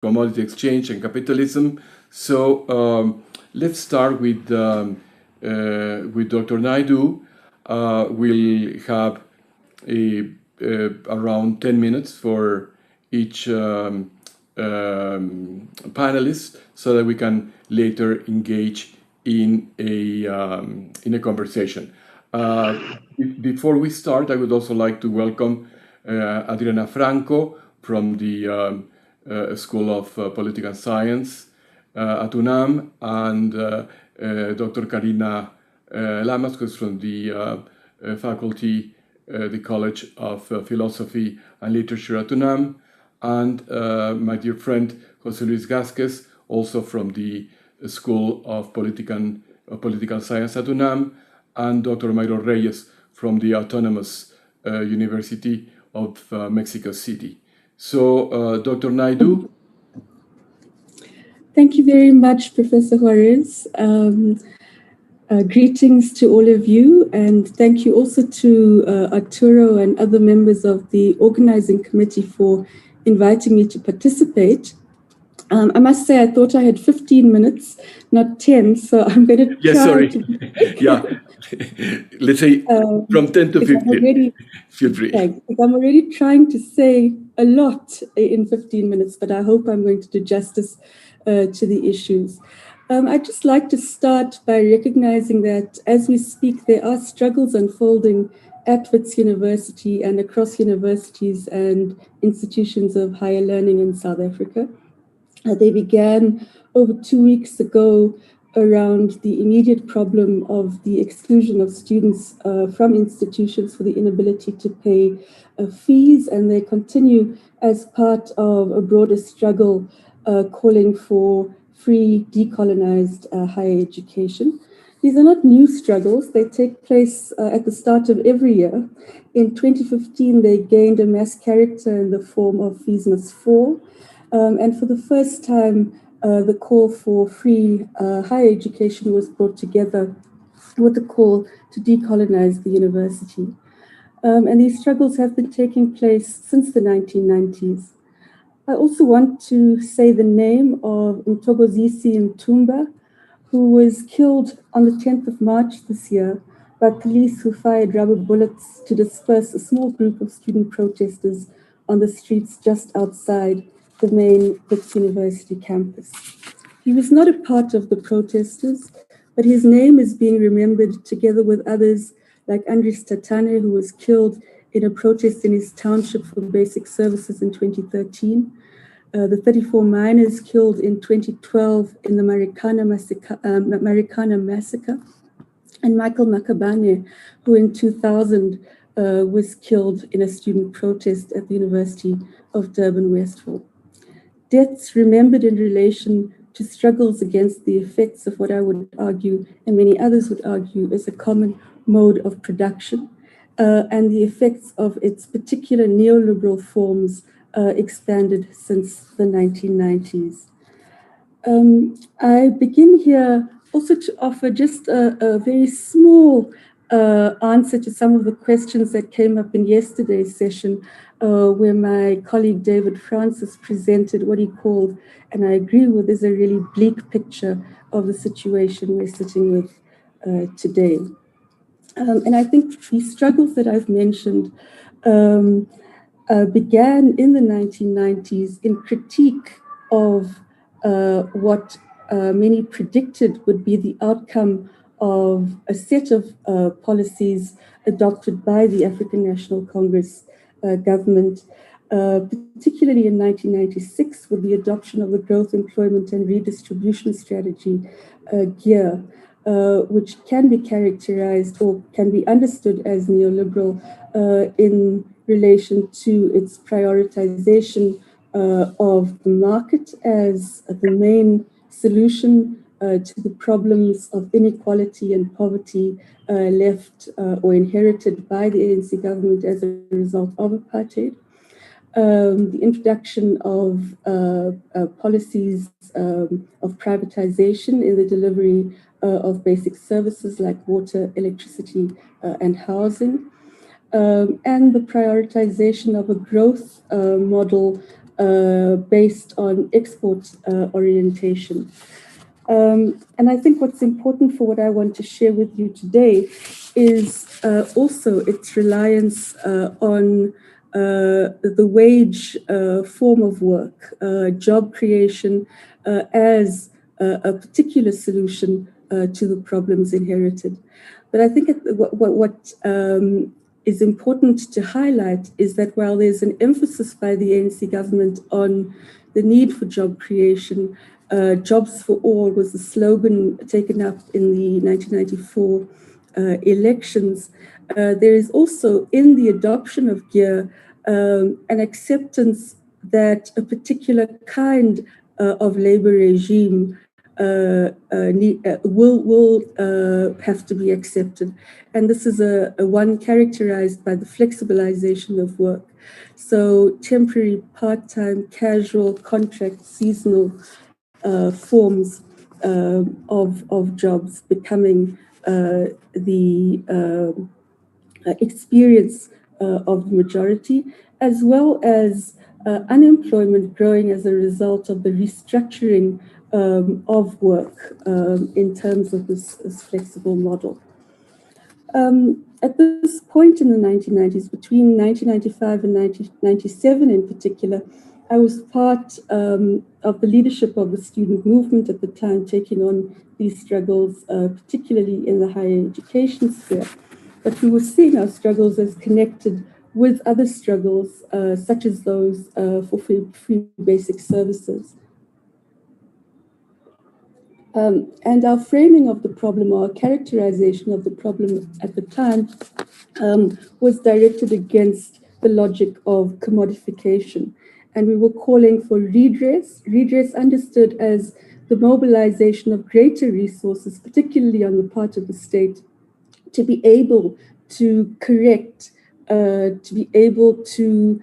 commodity exchange and capitalism. So let's start with Dr. Naidoo. We'll have around 10 minutes for each panelist, so that we can later engage in a conversation. Before we start, I would also like to welcome Adriana Franco from the School of Political Science at UNAM, and Dr. Karina Lamas, who's from the faculty, the College of Philosophy and Literature at UNAM, and my dear friend José Luis Gázquez, also from the School of Political Science at UNAM, and Dr. Reyes from the Autonomous University of Mexico City. So, Dr. Naidoo. Thank you very much, Professor Juarez. Greetings to all of you, and thank you also to Arturo and other members of the organizing committee for inviting me to participate. I must say, I thought I had 15 minutes, not 10, so I'm going to try to... Yeah, let's say from 10 to 15. Feel free. Thanks. I'm already trying to say a lot in 15 minutes, but I hope I'm going to do justice to the issues. I'd just like to start by recognizing that as we speak, there are struggles unfolding at Wits University and across universities and institutions of higher learning in South Africa. They began over 2 weeks ago around the immediate problem of the exclusion of students from institutions for the inability to pay fees, and they continue as part of a broader struggle calling for free, decolonized higher education. These are not new struggles. They take place at the start of every year. In 2015, they gained a mass character in the form of Fees Must Fall. And for the first time, the call for free higher education was brought together with the call to decolonize the university. And these struggles have been taking place since the 1990s. I also want to say the name of Mthokozisi Mtumba, who was killed on the 10th of March this year by police who fired rubber bullets to disperse a small group of student protesters on the streets just outside the main Wits University campus. He was not a part of the protesters, but his name is being remembered together with others like Andries Tatane, who was killed in a protest in his township for basic services in 2013. The 34 miners killed in 2012 in the Marikana massacre, and Michael Makabane, who in 2000 was killed in a student protest at the University of Durban-Westville. Deaths remembered in relation to struggles against the effects of what I would argue, and many others would argue, is a common mode of production, and the effects of its particular neoliberal forms expanded since the 1990s. I begin here also to offer just a very small answer to some of the questions that came up in yesterday's session, where my colleague David Francis presented what he called, and I agree with, is a really bleak picture of the situation we're sitting with today. And I think these struggles that I've mentioned began in the 1990s in critique of what many predicted would be the outcome of a set of policies adopted by the African National Congress government, particularly in 1996 with the adoption of the Growth, Employment and Redistribution Strategy, GEAR, which can be characterized or can be understood as neoliberal in relation to its prioritization of the market as the main solution to the problems of inequality and poverty left or inherited by the ANC government as a result of apartheid. The introduction of policies of privatization in the delivery of basic services like water, electricity, and housing, and the prioritization of a growth model based on export orientation. And I think what's important for what I want to share with you today is also its reliance on the wage form of work, job creation as a particular solution to the problems inherited. But I think what is important to highlight is that while there's an emphasis by the ANC government on the need for job creation, jobs for all was the slogan taken up in the 1994 elections. There is also in the adoption of GEAR an acceptance that a particular kind of labor regime will have to be accepted. And this is a one characterized by the flexibilization of work. So temporary, part-time, casual, contract, seasonal forms of jobs becoming the experience of the majority, as well as unemployment growing as a result of the restructuring of work in terms of this flexible model. At this point in the 1990s, between 1995 and 1997 in particular, I was part of the leadership of the student movement at the time, taking on these struggles, particularly in the higher education sphere. But we were seeing our struggles as connected with other struggles, such as those for free basic services. And our framing of the problem, or our characterization of the problem at the time, was directed against the logic of commodification. And we were calling for redress understood as the mobilization of greater resources, particularly on the part of the state, to be able to correct, to be able to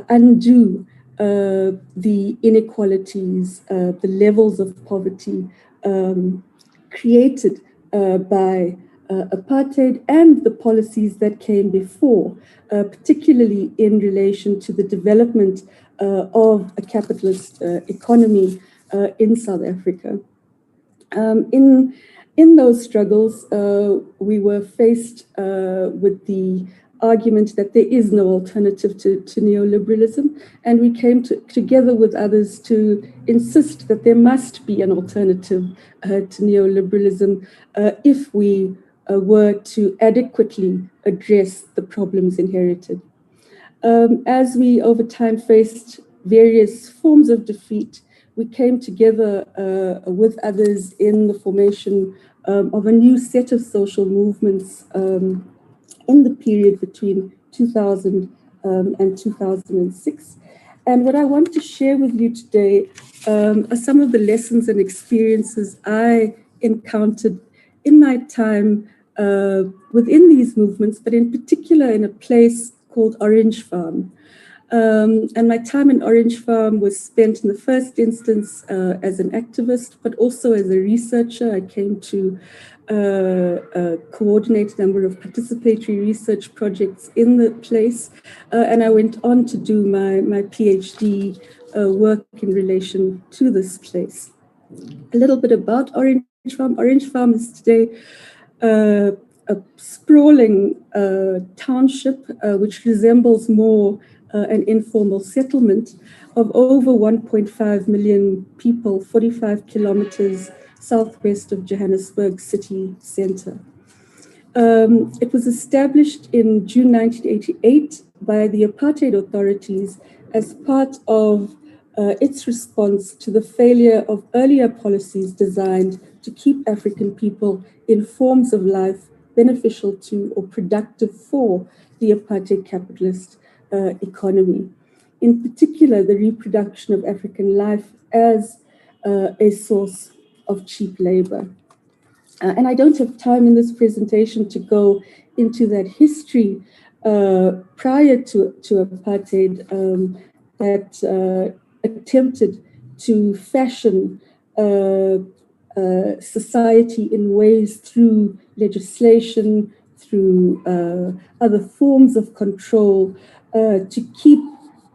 undo the inequalities, the levels of poverty created by apartheid and the policies that came before, particularly in relation to the development of a capitalist economy in South Africa. In those struggles, we were faced with the argument that there is no alternative to neoliberalism, and we came together with others to insist that there must be an alternative to neoliberalism if we were to adequately address the problems inherited. As we over time faced various forms of defeat, we came together with others in the formation of a new set of social movements in the period between 2000 and 2006. And what I want to share with you today are some of the lessons and experiences I encountered in my time within these movements, but in particular in a place called Orange Farm. And my time in Orange Farm was spent in the first instance as an activist, but also as a researcher. I came to coordinate a number of participatory research projects in the place. And I went on to do my PhD work in relation to this place. A little bit about Orange Farm. Orange Farm is today a sprawling township which resembles more an informal settlement of over 1.5 million people, 45 kilometers southwest of Johannesburg city center. It was established in June 1988 by the apartheid authorities as part of its response to the failure of earlier policies designed to keep African people in forms of life beneficial to or productive for the apartheid capitalist economy. In particular, the reproduction of African life as a source of cheap labor. And I don't have time in this presentation to go into that history prior to apartheid that attempted to fashion society in ways through legislation, through other forms of control, to keep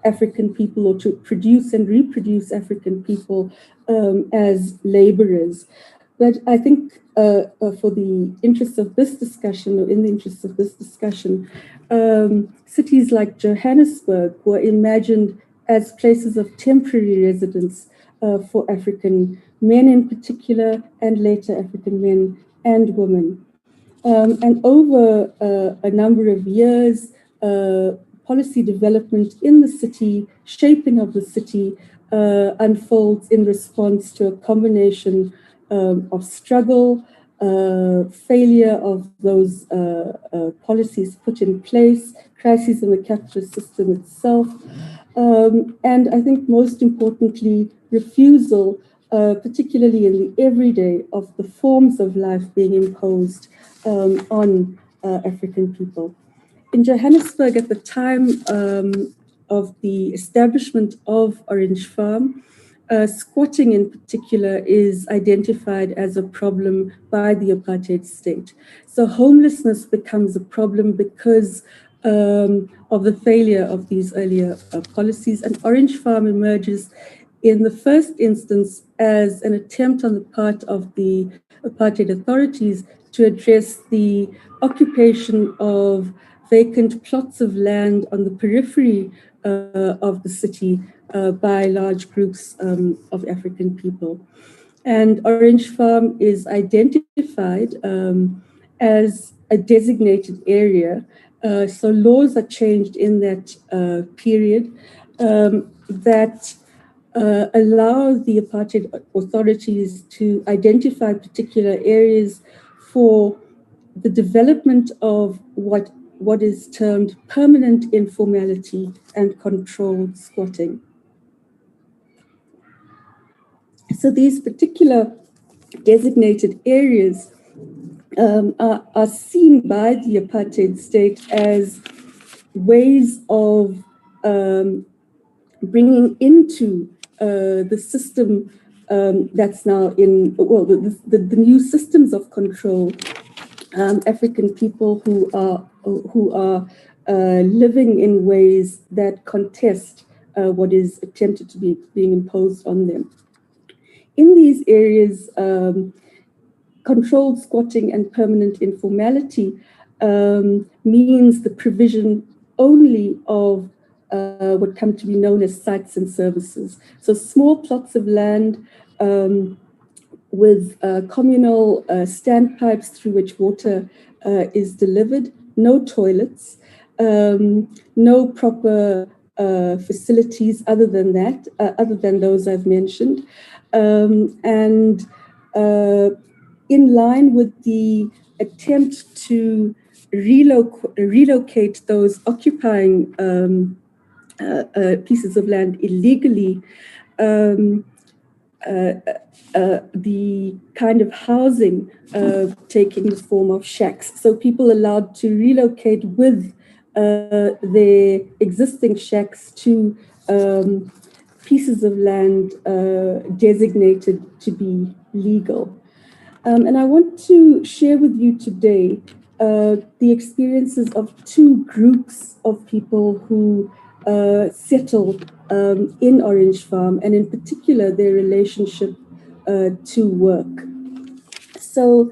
African people or to produce and reproduce African people as laborers. But I think for the interest of this discussion, or in the interest of this discussion, cities like Johannesburg were imagined as places of temporary residence for African men in particular, and later African men and women. And over a number of years, policy development in the city, shaping of the city, unfolds in response to a combination of struggle, failure of those policies put in place, crises in the capitalist system itself, and I think most importantly, refusal, particularly in the everyday, of the forms of life being imposed on African people. In Johannesburg, at the time of the establishment of Orange Farm, squatting in particular is identified as a problem by the apartheid state. So homelessness becomes a problem because of the failure of these earlier policies. And Orange Farm emerges in the first instance as an attempt on the part of the apartheid authorities to address the occupation of vacant plots of land on the periphery of the city by large groups of African people. And Orange Farm is identified as a designated area. So laws are changed in that period that allow the apartheid authorities to identify particular areas for the development of what is termed permanent informality and controlled squatting. So these particular designated areas are seen by the apartheid state as ways of bringing into the system that's now in, well, the new systems of control, African people who are living in ways that contest what is attempted to be being imposed on them. In these areas, controlled squatting and permanent informality means the provision only of what come to be known as sites and services. So small plots of land with communal standpipes through which water is delivered, no toilets, no proper facilities other than that, other than those I've mentioned. And in line with the attempt to relocate those occupying pieces of land illegally, the kind of housing taking the form of shacks. So people allowed to relocate with their existing shacks to pieces of land designated to be legal. And I want to share with you today the experiences of two groups of people who settled in Orange Farm, and in particular their relationship to work. So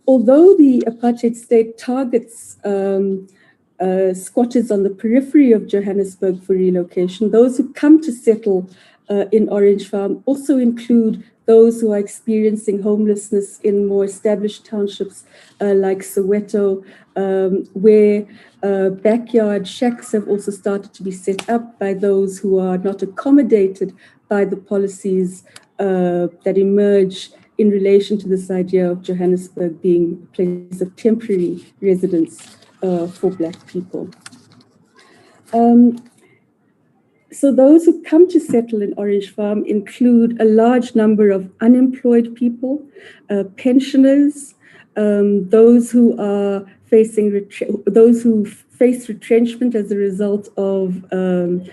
although the apartheid state targets squatters on the periphery of Johannesburg for relocation, those who come to settle in Orange Farm also include those who are experiencing homelessness in more established townships like Soweto, where backyard shacks have also started to be set up by those who are not accommodated by the policies that emerge in relation to this idea of Johannesburg being a place of temporary residence for Black people. So those who come to settle in Orange Farm include a large number of unemployed people, pensioners, those who are facing those who face retrenchment as a result of the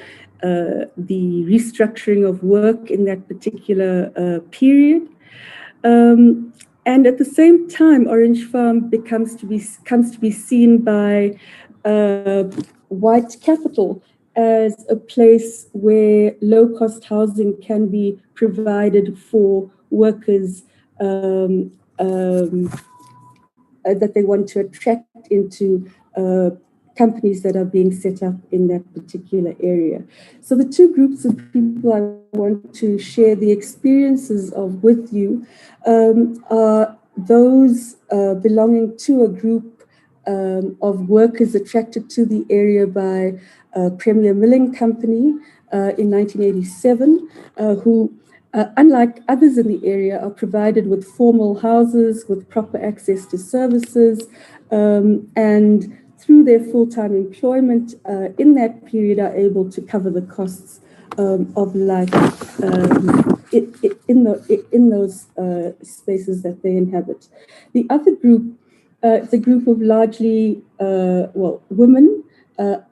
restructuring of work in that particular period. And at the same time, Orange Farm comes to be seen by white capital as a place where low-cost housing can be provided for workers that they want to attract into companies that are being set up in that particular area. So the two groups of people I want to share the experiences of with you are those belonging to a group of workers attracted to the area by Premier Milling Company in 1987, who unlike others in the area, are provided with formal houses, with proper access to services, and through their full-time employment in that period are able to cover the costs of life in those spaces that they inhabit. The other group is a group of largely, women,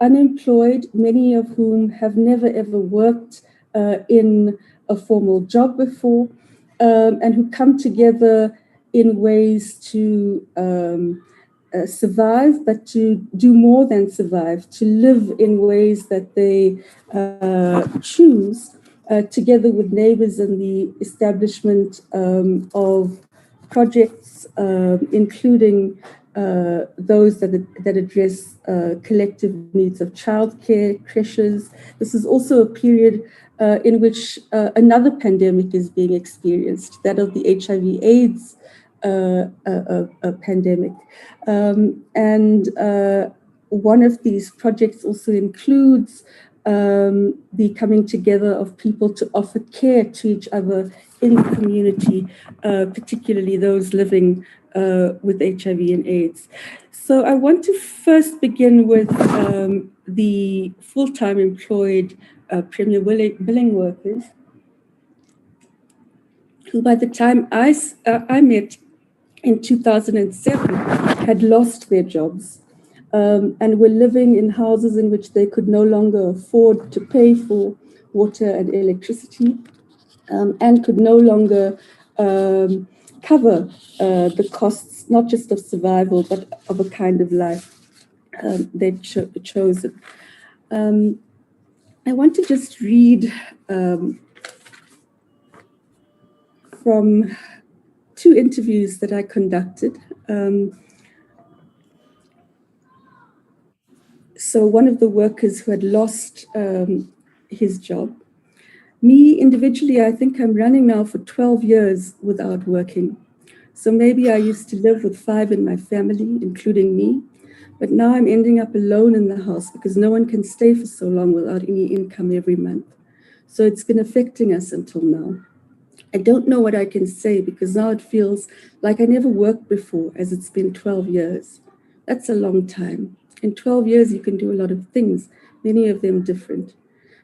unemployed, many of whom have never ever worked in a formal job before, and who come together in ways to survive, but to do more than survive, to live in ways that they choose, together with neighbors in the establishment of projects, including those that address collective needs of childcare, creches. This is also a period in which another pandemic is being experienced, that of the HIV/AIDS pandemic. And one of these projects also includes the coming together of people to offer care to each other in the community, particularly those living with HIV and AIDS. So I want to first begin with the full-time employed Premier Milling workers, who by the time I met in 2007 had lost their jobs and were living in houses in which they could no longer afford to pay for water and electricity, and could no longer cover the costs, not just of survival, but of a kind of life they'd chosen. I want to just read from two interviews that I conducted. So one of the workers who had lost his job. Me, individually, I think I'm running now for 12 years without working. So maybe I used to live with 5 in my family, including me, but now I'm ending up alone in the house because no one can stay for so long without any income every month. So it's been affecting us until now. I don't know what I can say because now it feels like I never worked before, as it's been 12 years. That's a long time. In 12 years, you can do a lot of things, many of them different.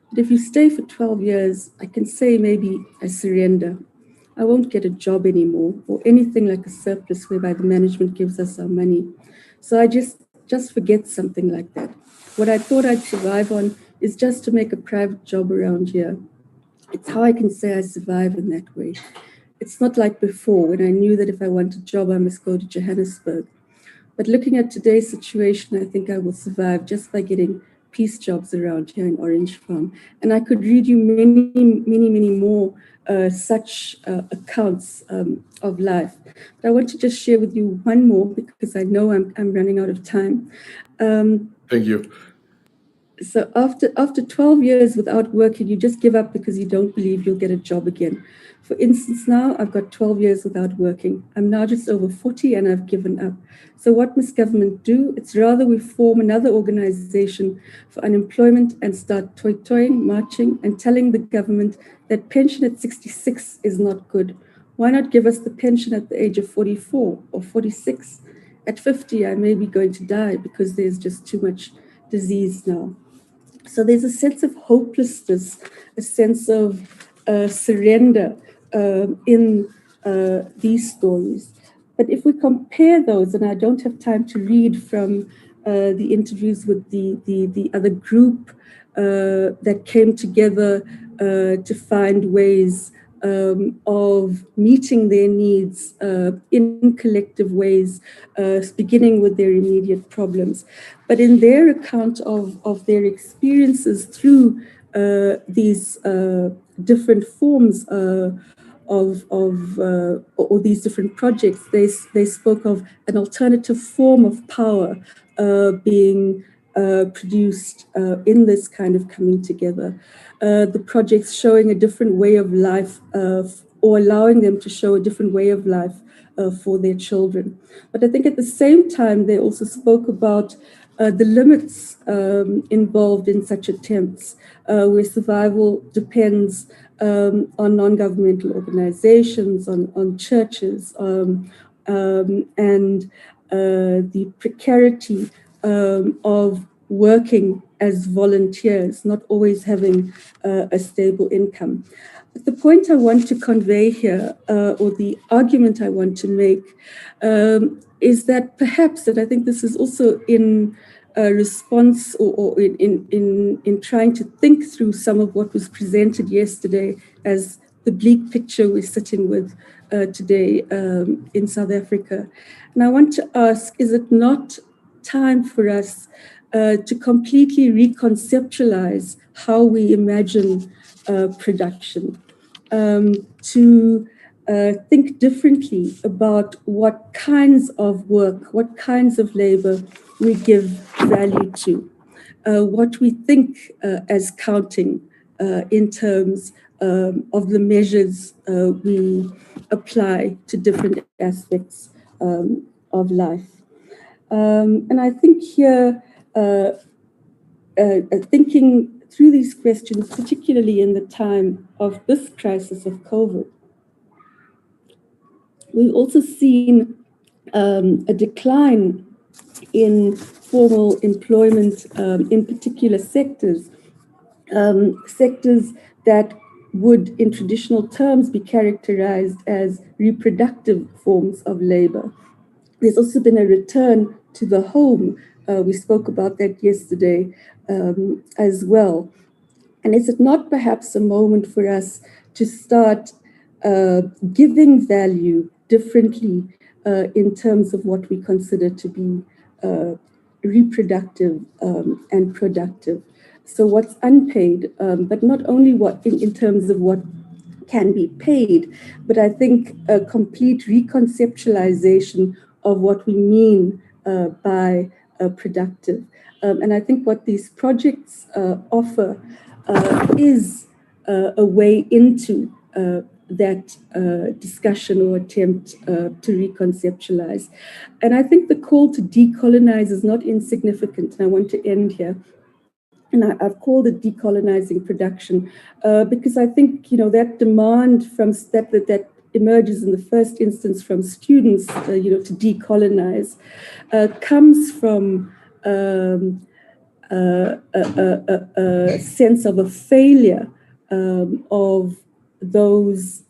But if you stay for 12 years, I can say maybe I surrender. I won't get a job anymore or anything like a surplus whereby the management gives us our money. So I just forget something like that. What I thought I'd survive on is just to make a private job around here. It's how I can say I survive in that way. It's not like before when I knew that if I want a job, I must go to Johannesburg. But looking at today's situation, I think I will survive just by getting peace jobs around here in Orange Farm. And I could read you many more such accounts of life. But I want to just share with you one more because I know I'm running out of time. Thank you. So after 12 years without working, you just give up because you don't believe you'll get a job again. For instance, now I've got 12 years without working. I'm now just over 40 and I've given up. So what must government do? It's rather we form another organization for unemployment and start toying, marching, and telling the government that pension at 66 is not good. Why not give us the pension at the age of 44 or 46? At 50, I may be going to die because there's just too much disease now. So there's a sense of hopelessness, a sense of surrender in these stories. But if we compare those, and I don't have time to read from the interviews with the other group that came together to find ways of meeting their needs in collective ways, beginning with their immediate problems. But in their account of their experiences through these different forms or these different projects, they spoke of an alternative form of power being produced in this kind of coming together. The projects showing a different way of life or allowing them to show a different way of life for their children. But I think at the same time, they also spoke about the limits involved in such attempts, where survival depends on non-governmental organizations, on churches, and the precarity of working as volunteers, not always having a stable income. But the point I want to convey here, or the argument I want to make, is that perhaps that I think this is also in response or in trying to think through some of what was presented yesterday as the bleak picture we're sitting with today in South Africa. And I want to ask, is it not time for us to completely reconceptualize how we imagine production, to think differently about what kinds of work, what kinds of labor we give value to, what we think as counting in terms of the measures we apply to different aspects of life. And I think here, thinking through these questions, particularly in the time of this crisis of COVID, we've also seen a decline in formal employment in particular sectors, sectors that would, in traditional terms, be characterized as reproductive forms of labor. There's also been a return to the home. We spoke about that yesterday as well. And is it not perhaps a moment for us to start giving value differently in terms of what we consider to be reproductive and productive? So what's unpaid, but not only what in terms of what can be paid, but I think a complete reconceptualization of what we mean by productive. And I think what these projects offer is a way into that discussion or attempt to reconceptualize. And I think the call to decolonize is not insignificant, and I want to end here. And I've called it decolonizing production because I think, you know, that demand from that emerges in the first instance from students, you know, to decolonize, comes from a sense of a failure of those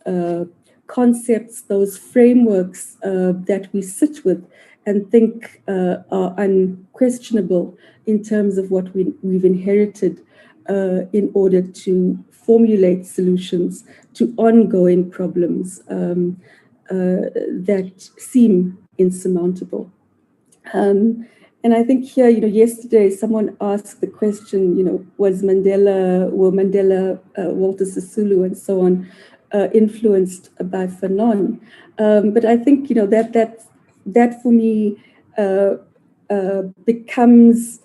concepts, those frameworks that we sit with and think are unquestionable in terms of what we've inherited in order to formulate solutions to ongoing problems that seem insurmountable. And I think here, you know, yesterday someone asked the question, you know, were Mandela, Walter Sisulu, and so on, influenced by Fanon? But I think, you know, that for me becomes,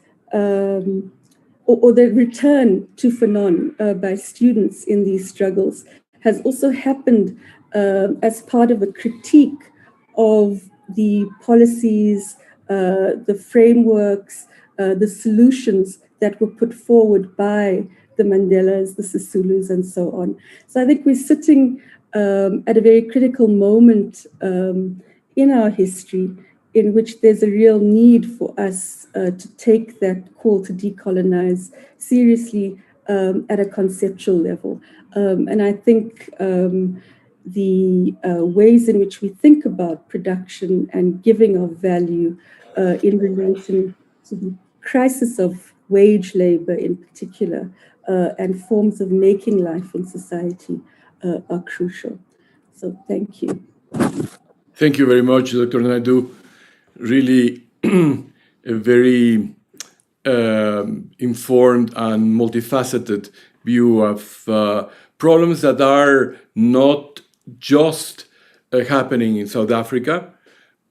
or the return to Fanon by students in these struggles has also happened as part of a critique of the policies, the frameworks, the solutions that were put forward by the Mandelas, the Sisulus, and so on. So I think we're sitting at a very critical moment in our history in which there's a real need for us to take that call to decolonize seriously at a conceptual level. And I think the ways in which we think about production and giving of value in relation to the crisis of wage labor in particular and forms of making life in society are crucial. So thank you. Thank you very much, Dr. Naidoo. Really a very informed and multifaceted view of problems that are not just happening in South Africa.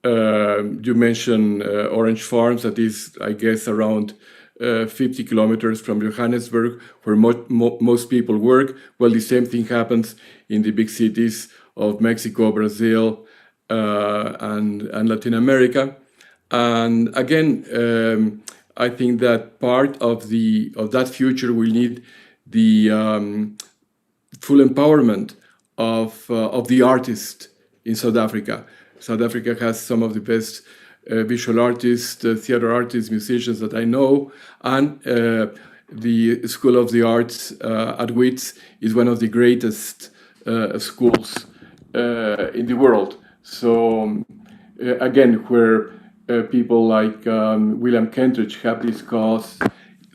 You mentioned orange farms, that is, I guess, around 50 kilometers from Johannesburg, where most people work. Well, the same thing happens in the big cities of Mexico, Brazil, and Latin America. And again, I think that part of that future will need the full empowerment of the artist in South Africa. South Africa has some of the best visual artists, theater artists, musicians that I know, and the School of the Arts at Wits is one of the greatest schools in the world. So again, where people like William Kentridge have discussed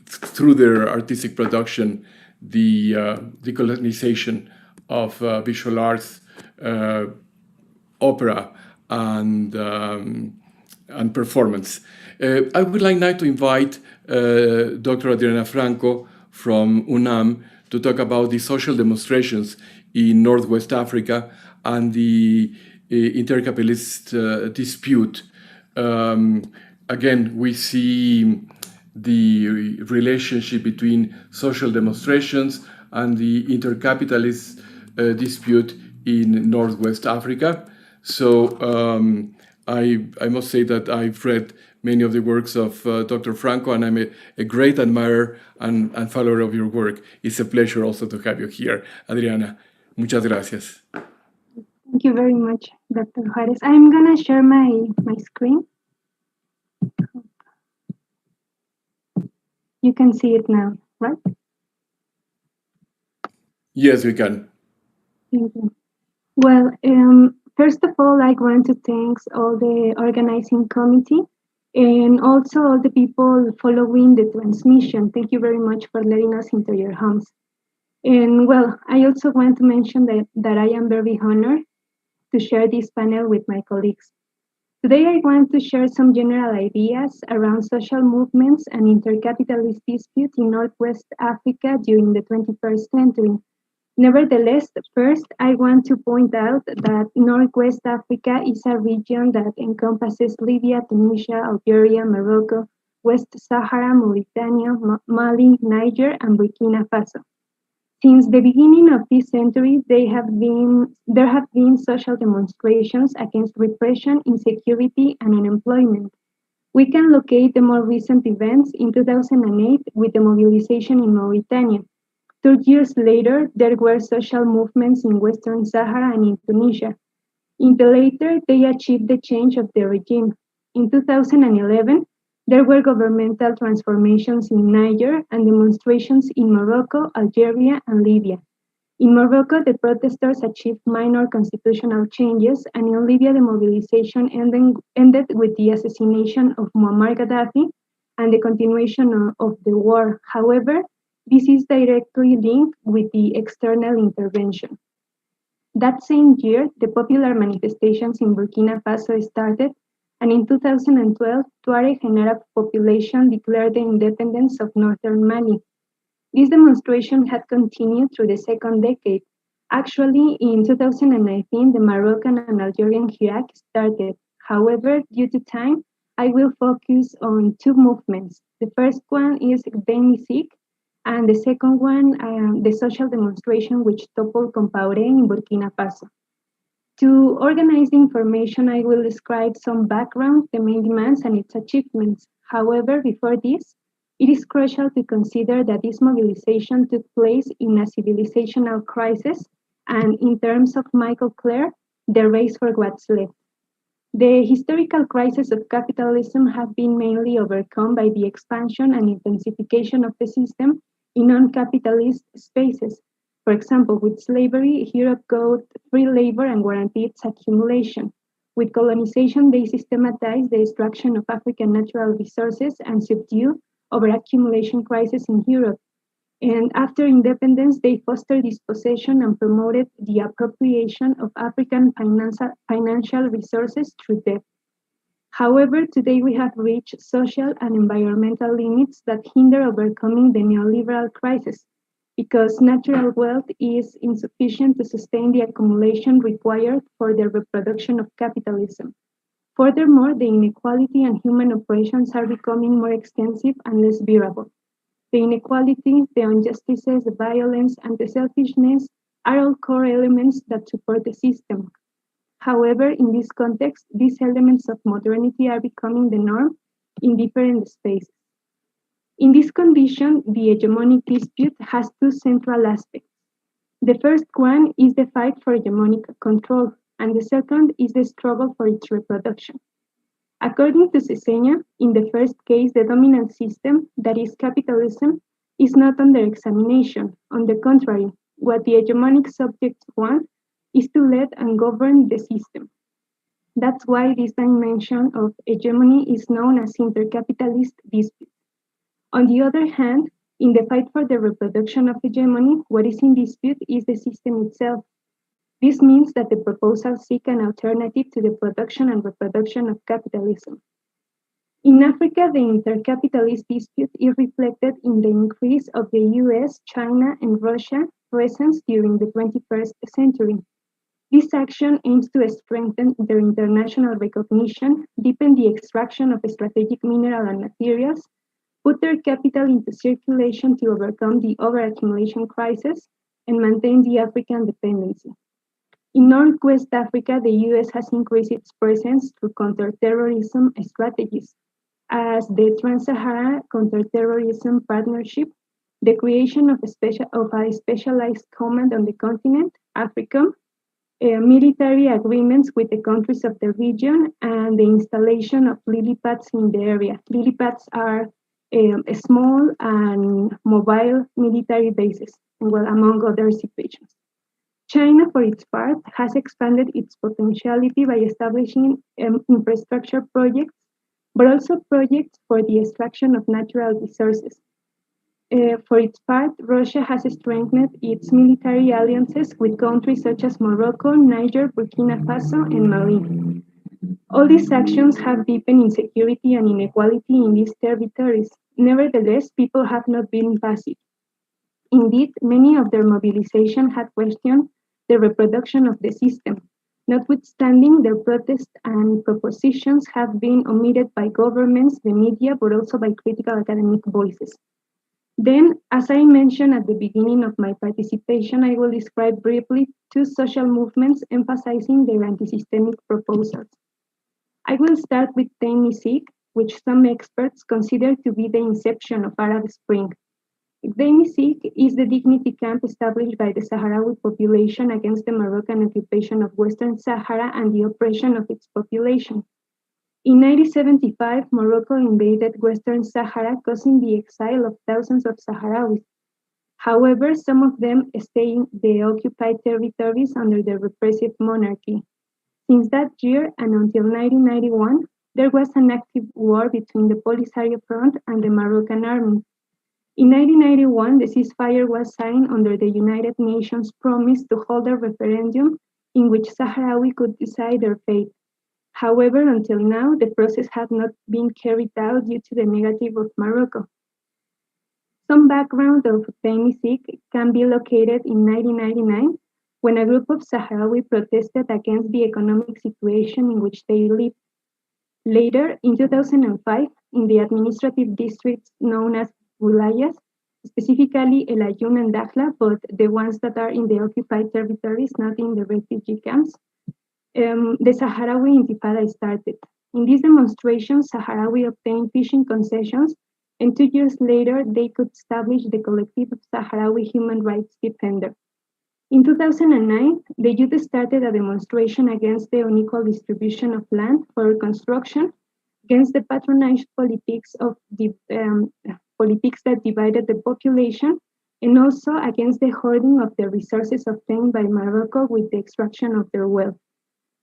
through their artistic production the decolonization of visual arts, opera, and performance. I would like now to invite Dr. Adriana Franco from UNAM to talk about the social demonstrations in Northwest Africa and the intercapitalist dispute. Again, we see the relationship between social demonstrations and the intercapitalist dispute in Northwest Africa. So I must say that I've read many of the works of Dr. Franco, and I'm a great admirer and follower of your work. It's a pleasure also to have you here, Adriana. Muchas gracias. Thank you very much, Dr. Juarez. I'm going to share my screen. You can see it now, right? Yes, we can. Thank you. Well, first of all, I want to thank all the organizing committee and also all the people following the transmission. Thank you very much for letting us into your homes. And well, I also want to mention that I am very honored to share this panel with my colleagues. Today, I want to share some general ideas around social movements and intercapitalist disputes in Northwest Africa during the 21st century. Nevertheless, first, I want to point out that Northwest Africa is a region that encompasses Libya, Tunisia, Algeria, Morocco, West Sahara, Mauritania, Mali, Niger, and Burkina Faso. Since the beginning of this century, there have been social demonstrations against repression, insecurity, and unemployment. We can locate the more recent events in 2008 with the mobilization in Mauritania. 2 years later, there were social movements in Western Sahara and in Tunisia. In the latter, they achieved the change of the regime. In 2011, there were governmental transformations in Niger and demonstrations in Morocco, Algeria, and Libya. In Morocco, the protesters achieved minor constitutional changes, and in Libya, the mobilization ended with the assassination of Muammar Gaddafi and the continuation of the war. However, this is directly linked with the external intervention. That same year, the popular manifestations in Burkina Faso started, and in 2012, Tuareg and Arab population declared the independence of northern Mali. This demonstration had continued through the second decade. Actually, in 2019, the Moroccan and Algerian Hirak started. However, due to time, I will focus on two movements. The first one is Decolonial, and the second one, the social demonstration which toppled Compaoré in Burkina Faso. To organize the information, I will describe some background, the main demands, and its achievements. However, before this, it is crucial to consider that this mobilization took place in a civilizational crisis, and in terms of Michael Clare, the race for what's left. The historical crises of capitalism have been mainly overcome by the expansion and intensification of the system in non-capitalist spaces. For example, with slavery, Europe got free labor and guaranteed its accumulation. With colonization, they systematized the extraction of African natural resources and subdued over-accumulation crisis in Europe. And after independence, they fostered dispossession and promoted the appropriation of African financial resources through debt. However, today we have reached social and environmental limits that hinder overcoming the neoliberal crisis because natural wealth is insufficient to sustain the accumulation required for the reproduction of capitalism. Furthermore, the inequality and human operations are becoming more extensive and less bearable. The inequalities, the injustices, the violence, and the selfishness are all core elements that support the system. However, in this context, these elements of modernity are becoming the norm in different spaces. In this condition, the hegemonic dispute has two central aspects. The first one is the fight for hegemonic control, and the second is the struggle for its reproduction. According to Cesena, in the first case, the dominant system, that is capitalism, is not under examination. On the contrary, what the hegemonic subjects want is to lead and govern the system. That's why this dimension of hegemony is known as intercapitalist dispute. On the other hand, in the fight for the reproduction of hegemony, what is in dispute is the system itself. This means that the proposals seek an alternative to the production and reproduction of capitalism. In Africa, the intercapitalist dispute is reflected in the increase of the US, China, and Russia presence during the 21st century. This action aims to strengthen their international recognition, deepen the extraction of strategic mineral and materials, put their capital into circulation to overcome the overaccumulation crisis, and maintain the African dependency. In Northwest Africa, the US has increased its presence through counterterrorism strategies, as the Trans-Sahara Counterterrorism Partnership, the creation of a specialized command on the continent, AFRICOM, military agreements with the countries of the region, and the installation of lily pads in the area. Lily pads are small and mobile military bases, well, among other situations. China, for its part, has expanded its potentiality by establishing infrastructure projects, but also projects for the extraction of natural resources. For its part, Russia has strengthened its military alliances with countries such as Morocco, Niger, Burkina Faso, and Mali. All these actions have deepened insecurity and inequality in these territories. Nevertheless, people have not been passive. Indeed, many of their mobilization had questioned the reproduction of the system. Notwithstanding, their protests and propositions have been omitted by governments, the media, but also by critical academic voices. Then, as I mentioned at the beginning of my participation, I will describe briefly two social movements emphasizing their anti-systemic proposals. I will start with Taimisik, which some experts consider to be the inception of Arab Spring. Taimisik is the dignity camp established by the Sahrawi population against the Moroccan occupation of Western Sahara and the oppression of its population. In 1975, Morocco invaded Western Sahara, causing the exile of thousands of Sahrawis. However, some of them stay in the occupied territories under the repressive monarchy. Since that year and until 1991, there was an active war between the Polisario Front and the Moroccan army. In 1991, the ceasefire was signed under the United Nations promise to hold a referendum in which Sahrawi could decide their fate. However, until now, the process had not been carried out due to the negative of Morocco. Some background of Taimisik can be located in 1999, when a group of Sahrawi protested against the economic situation in which they lived. Later, in 2005, in the administrative districts known as Wilayas, specifically El Ayoun and Dakhla, but the ones that are in the occupied territories, not in the refugee camps, the Sahrawi Intifada started. In these demonstrations, Sahrawi obtained fishing concessions, and 2 years later, they could establish the Collective of Sahrawi Human Rights Defender. In 2009, the youth started a demonstration against the unequal distribution of land for construction, against the patronage politics of the politics that divided the population, and also against the hoarding of the resources obtained by Morocco with the extraction of their wealth.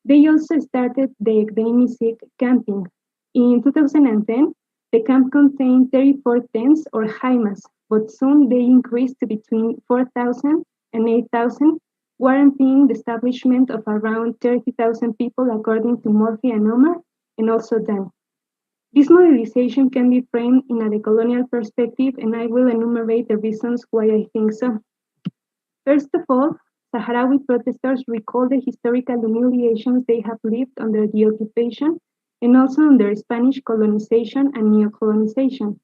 They also started the Taimisik camping. In 2010, the camp contained 34 tents or haimas, but soon they increased to between 4,000 and 8,000, warranting the establishment of around 30,000 people according to Murphy and Omar, and also Dan. This mobilization can be framed in a decolonial perspective, and I will enumerate the reasons why I think so. First of all, Sahrawi protesters recall the historical humiliations they have lived under the occupation and also under Spanish colonization and neocolonization.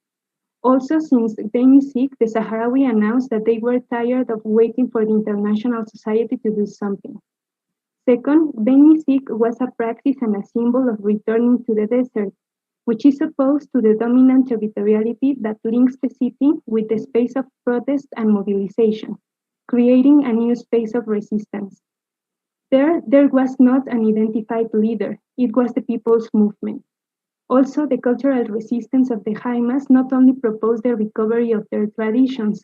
Also, since Decolonizing, the Sahrawi announced that they were tired of waiting for the international society to do something. Second, Decolonizing was a practice and a symbol of returning to the desert, which is opposed to the dominant territoriality that links the city with the space of protest and mobilization, creating a new space of resistance. There was not an identified leader, it was the people's movement. Also, the cultural resistance of the Jaimas not only proposed the recovery of their traditions,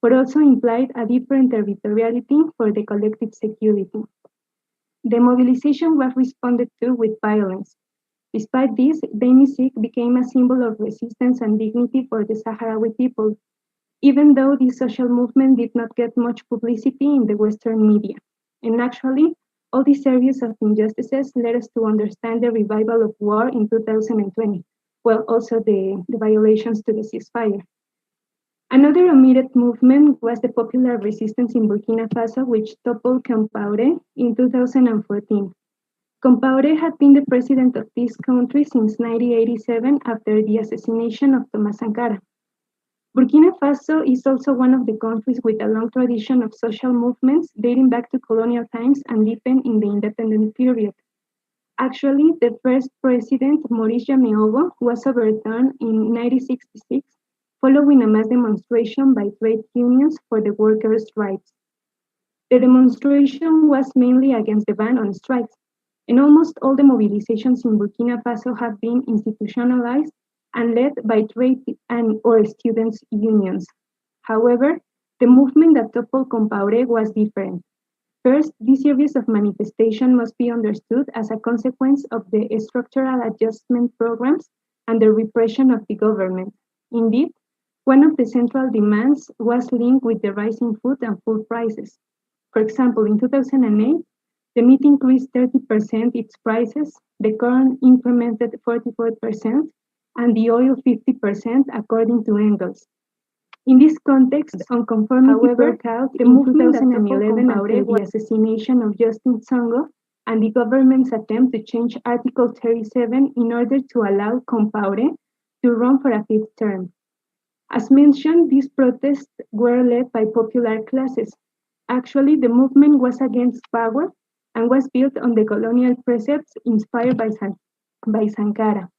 but also implied a different territoriality for the collective security. The mobilization was responded to with violence. Despite this, Decolonizing became a symbol of resistance and dignity for the Sahrawi people, even though this social movement did not get much publicity in the Western media. And actually, all these series of injustices led us to understand the revival of war in 2020, well, also the violations to the ceasefire. Another omitted movement was the popular resistance in Burkina Faso, which toppled Compaoré in 2014. Compaoré had been the president of this country since 1987 after the assassination of Thomas Sankara. Burkina Faso is also one of the countries with a long tradition of social movements dating back to colonial times and deepened in the independent period. Actually, the first president, Maurice Jameogo, was overthrown in 1966 following a mass demonstration by trade unions for the workers' rights. The demonstration was mainly against the ban on strikes, and almost all the mobilizations in Burkina Faso have been institutionalized and led by trade and or students' unions. However, the movement that toppled Compaoré was different. First, this series of manifestation must be understood as a consequence of the structural adjustment programs and the repression of the government. Indeed, one of the central demands was linked with the rising food and food prices. For example, in 2008, the meat increased 30% its prices, the corn incremented 44%, and the oil 50%, according to Engels. In this context, unconformity broke out the movement 2011 after the assassination of Justin Tsongo and the government's attempt to change Article 37 in order to allow Compaoré to run for a fifth term. As mentioned, these protests were led by popular classes. Actually, the movement was against power and was built on the colonial precepts inspired by Sankara.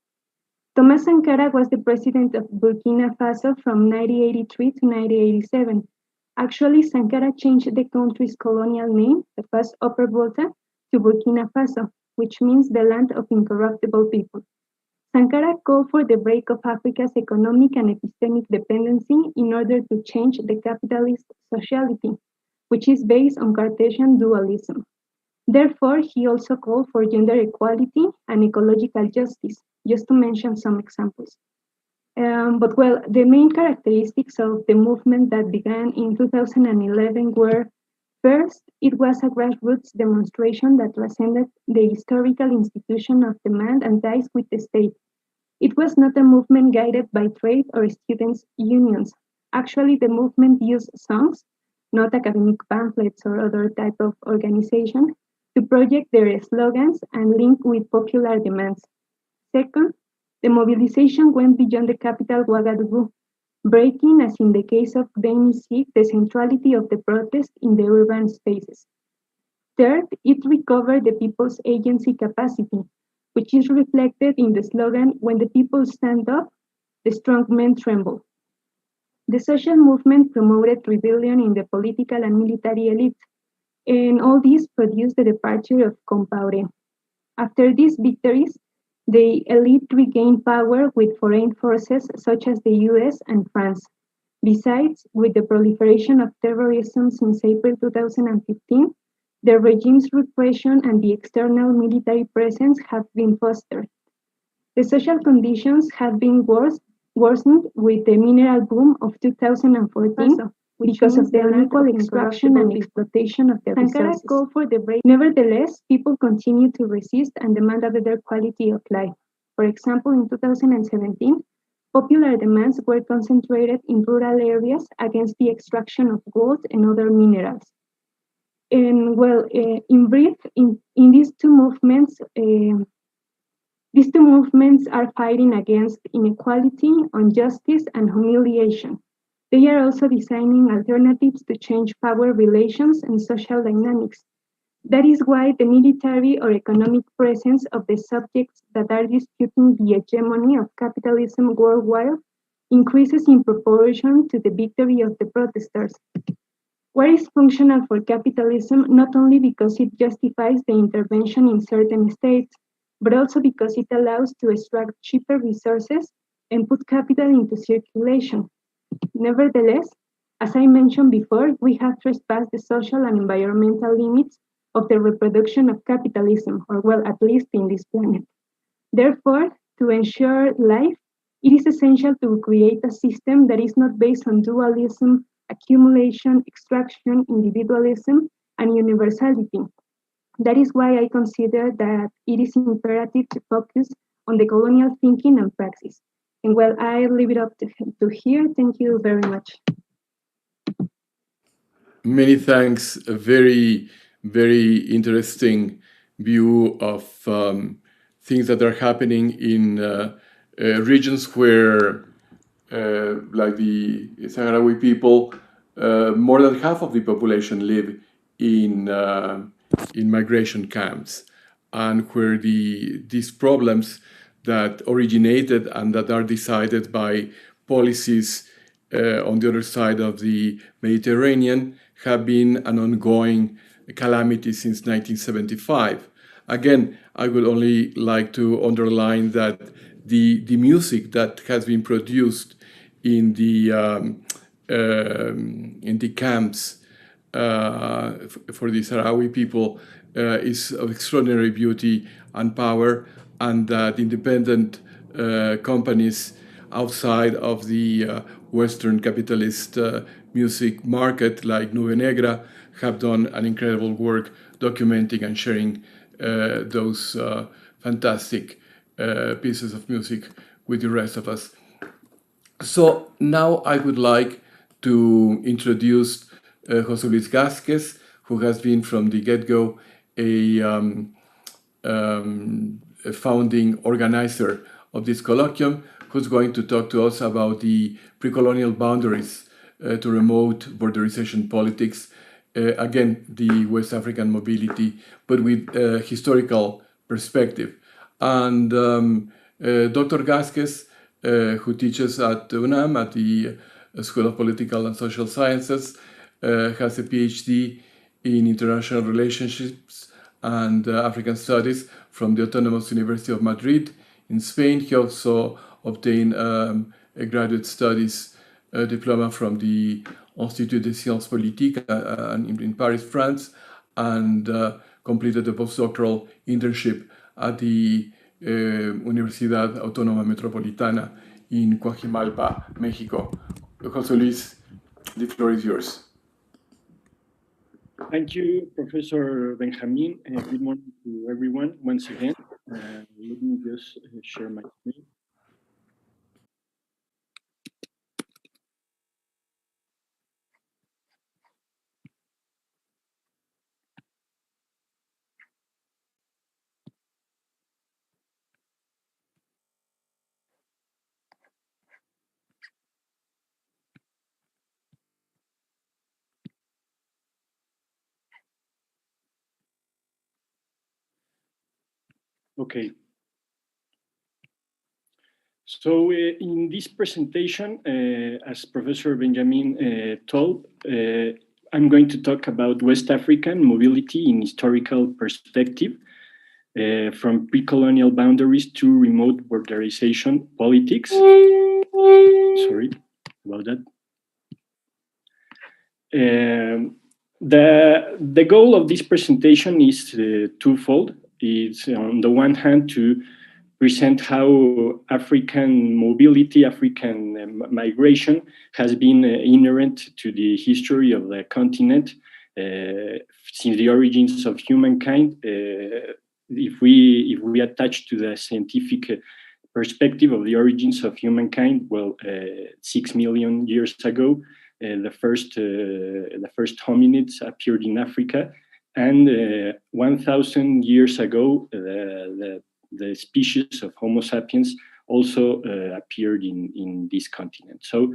Thomas Sankara was the president of Burkina Faso from 1983 to 1987. Actually, Sankara changed the country's colonial name, that was Upper Volta, to Burkina Faso, which means the land of incorruptible people. Sankara called for the break of Africa's economic and epistemic dependency in order to change the capitalist sociality, which is based on Cartesian dualism. Therefore, he also called for gender equality and ecological justice, just to mention some examples. But the main characteristics of the movement that began in 2011 were, first, it was a grassroots demonstration that transcended the historical institution of demand and ties with the state. It was not a movement guided by trade or students' unions. Actually, the movement used songs, not academic pamphlets or other type of organization, to project their slogans and link with popular demands. Second, the mobilization went beyond the capital Ouagadougou, breaking, as in the case of Decolonizing, the centrality of the protest in the urban spaces. Third, it recovered the people's agency capacity, which is reflected in the slogan, "When the people stand up, the strong men tremble." The social movement promoted rebellion in the political and military elite, and all this produced the departure of Compaoré. After these victories, the elite regained power with foreign forces such as the US and France. Besides, with the proliferation of terrorism since April 2015, the regime's repression and the external military presence have been fostered. The social conditions have been worse worsened with the mineral boom of 2014 because of the unequal extraction and exploitation of the resources. Nevertheless, people continue to resist and demand a better quality of life. For example, in 2017, popular demands were concentrated in rural areas against the extraction of gold and other minerals. And well, in brief, in these two movements are fighting against inequality, injustice, and humiliation. They are also designing alternatives to change power relations and social dynamics. That is why the military or economic presence of the subjects that are disputing the hegemony of capitalism worldwide increases in proportion to the victory of the protesters. War is functional for capitalism not only because it justifies the intervention in certain states, but also because it allows to extract cheaper resources and put capital into circulation. Nevertheless, as I mentioned before, we have trespassed the social and environmental limits of the reproduction of capitalism, or well, at least in this planet. Therefore, to ensure life, it is essential to create a system that is not based on dualism, accumulation, extraction, individualism, and universality. That is why I consider that it is imperative to focus on the colonial thinking and praxis. And well, I leave it up to here. Thank you very much. Many thanks. A very, very interesting view of things that are happening in regions where, like the Sahrawi people, more than half of the population live in migration camps, and where these problems that originated and that are decided by policies on the other side of the Mediterranean have been an ongoing calamity since 1975. Again, I would only like to underline that the music that has been produced in the camps for the Sahrawi people is of extraordinary beauty and power, and that independent companies outside of the Western capitalist music market, like Nube Negra, have done an incredible work documenting and sharing those fantastic pieces of music with the rest of us. So now I would like to introduce José Luis Gázquez, who has been from the get-go a founding organizer of this colloquium, who's going to talk to us about the pre-colonial boundaries to remote borderization politics, again, the West African mobility, but with a historical perspective. And Dr. Gázquez, who teaches at UNAM, at the School of Political and Social Sciences, has a PhD in international relationships and African studies from the Autonomous University of Madrid in Spain. He also obtained a graduate studies diploma from the Institut des Sciences Politiques in Paris, France, and completed a postdoctoral internship at the Universidad Autónoma Metropolitana in Coajimalpa, Mexico. José Luis, the floor is yours. Thank you, Professor Benjamin. Good morning to everyone once again. Let me just share my screen. Okay. So in this presentation, as Professor Benjamin told, I'm going to talk about West African mobility in historical perspective, from pre-colonial boundaries to remote borderization politics. Sorry about that. The goal of this presentation is twofold. It's on the one hand to present how African mobility, African migration has been inherent to the history of the continent since the origins of humankind. If we attach to the scientific perspective of the origins of humankind, well, 6 million years ago, the first hominids appeared in Africa, and 1,000 years ago, the species of Homo sapiens also appeared in this continent. So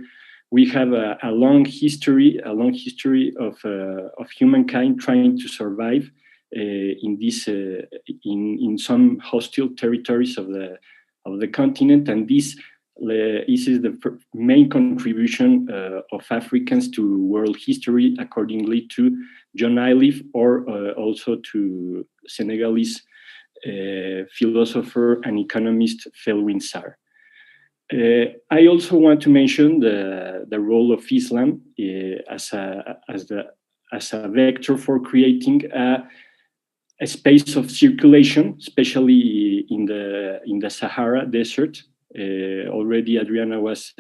we have a long history of humankind trying to survive in some hostile territories of the continent, and this is the main contribution of Africans to world history, accordingly to John Iliff, or also to Senegalese philosopher and economist Felwine Sarr. I also want to mention the role of Islam as a vector for creating a space of circulation, especially in the Sahara Desert. Already Adriana was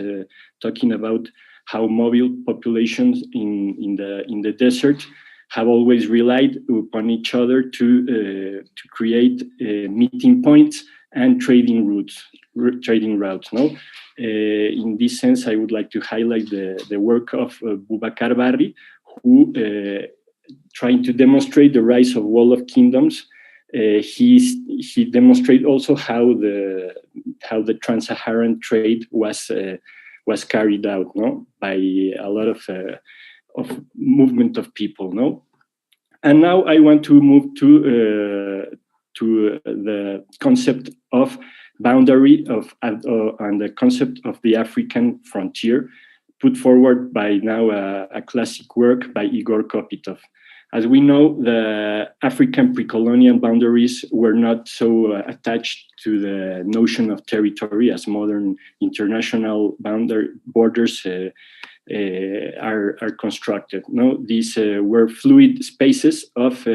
talking about how mobile populations in the desert have always relied upon each other to create meeting points and trading routes. No, in this sense, I would like to highlight the work of Boubacar Barry, who, trying to demonstrate the rise of Wall of Kingdoms, he demonstrated also how the trans-Saharan trade was carried out, no, by a lot of movement of people, no. And now I want to move to the concept of boundary and the concept of the African frontier, put forward by now a classic work by Igor Kopitov. As we know, the African pre-colonial boundaries were not so attached to the notion of territory as modern international borders are constructed. No, these were fluid spaces of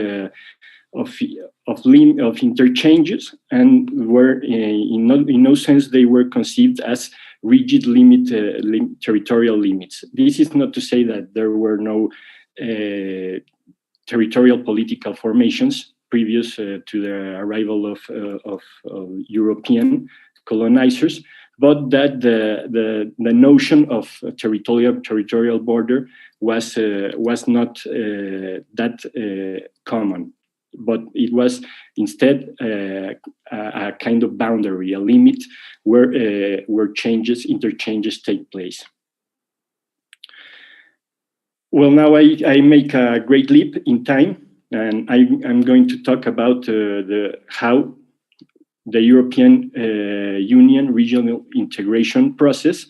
interchanges, and were in no sense they were conceived as rigid territorial limits. This is not to say that there were no territorial political formations previous to the arrival of European colonizers, but that the notion of territorial border was not that common, but it was instead a kind of boundary, a limit where interchanges take place. Well, now I make a great leap in time, and I'm going to talk about how the European Union regional integration process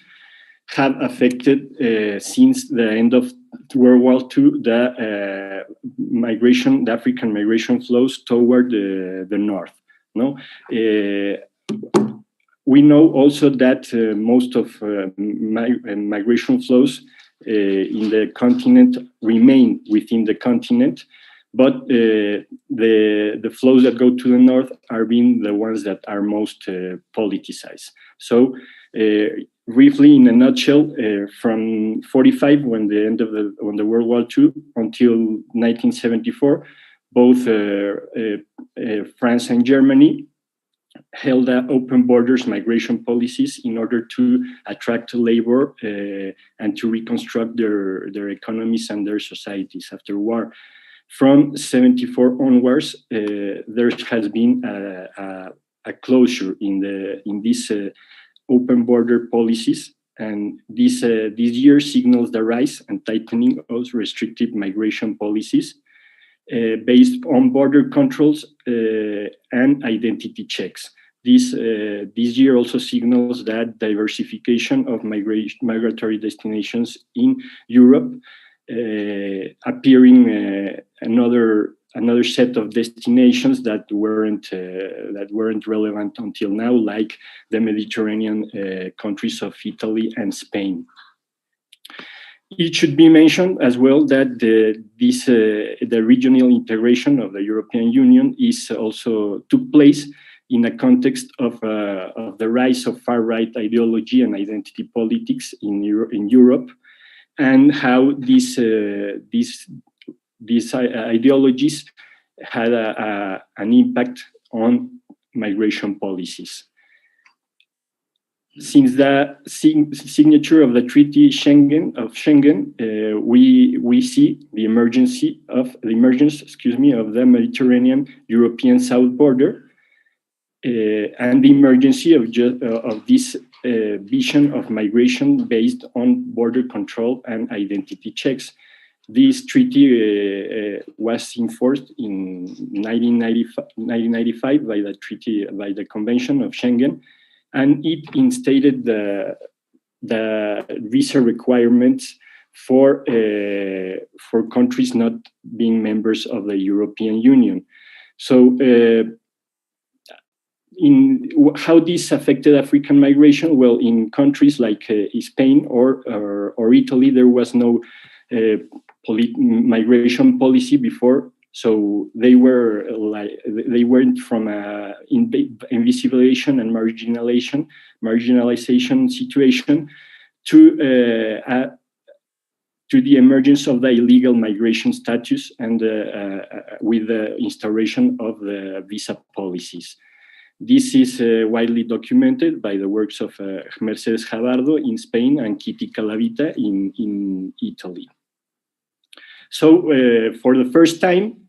have affected since the end of World War II the African migration flows toward the north. No, we know also that most of migration flows in the continent remain within the continent, but the flows that go to the north are being the ones that are most politicized. So briefly, in a nutshell, from 45, when the end of the World War II, until 1974, both France and Germany held open borders migration policies in order to attract labor and to reconstruct their economies and their societies after war. From 74 onwards, there has been a closure in these open border policies, and this year signals the rise and tightening of restrictive migration policies based on border controls and identity checks. This year also signals that diversification of migratory destinations in Europe, appearing another set of destinations that weren't relevant until now, like the Mediterranean countries of Italy and Spain. It should be mentioned as well that the regional integration of the European Union took place in a context of the rise of far-right ideology and identity politics in Europe, and how these ideologies had an impact on migration policies. Since the signature of the Treaty of Schengen, we see the emergence of the Mediterranean-European South border, and the emergence of this vision of migration based on border control and identity checks. This treaty was enforced in 1995 by the Convention of Schengen, and it instated the visa requirements for countries not being members of the European Union. So, in how this affected African migration? Well, in countries like Spain or Italy, there was no migration policy before. So they went from invisibilization and marginalization situation to the emergence of the illegal migration status and with the instauration of the visa policies. This is widely documented by the works of Mercedes Jabardo in Spain and Kitty Calavita in Italy. So for the first time,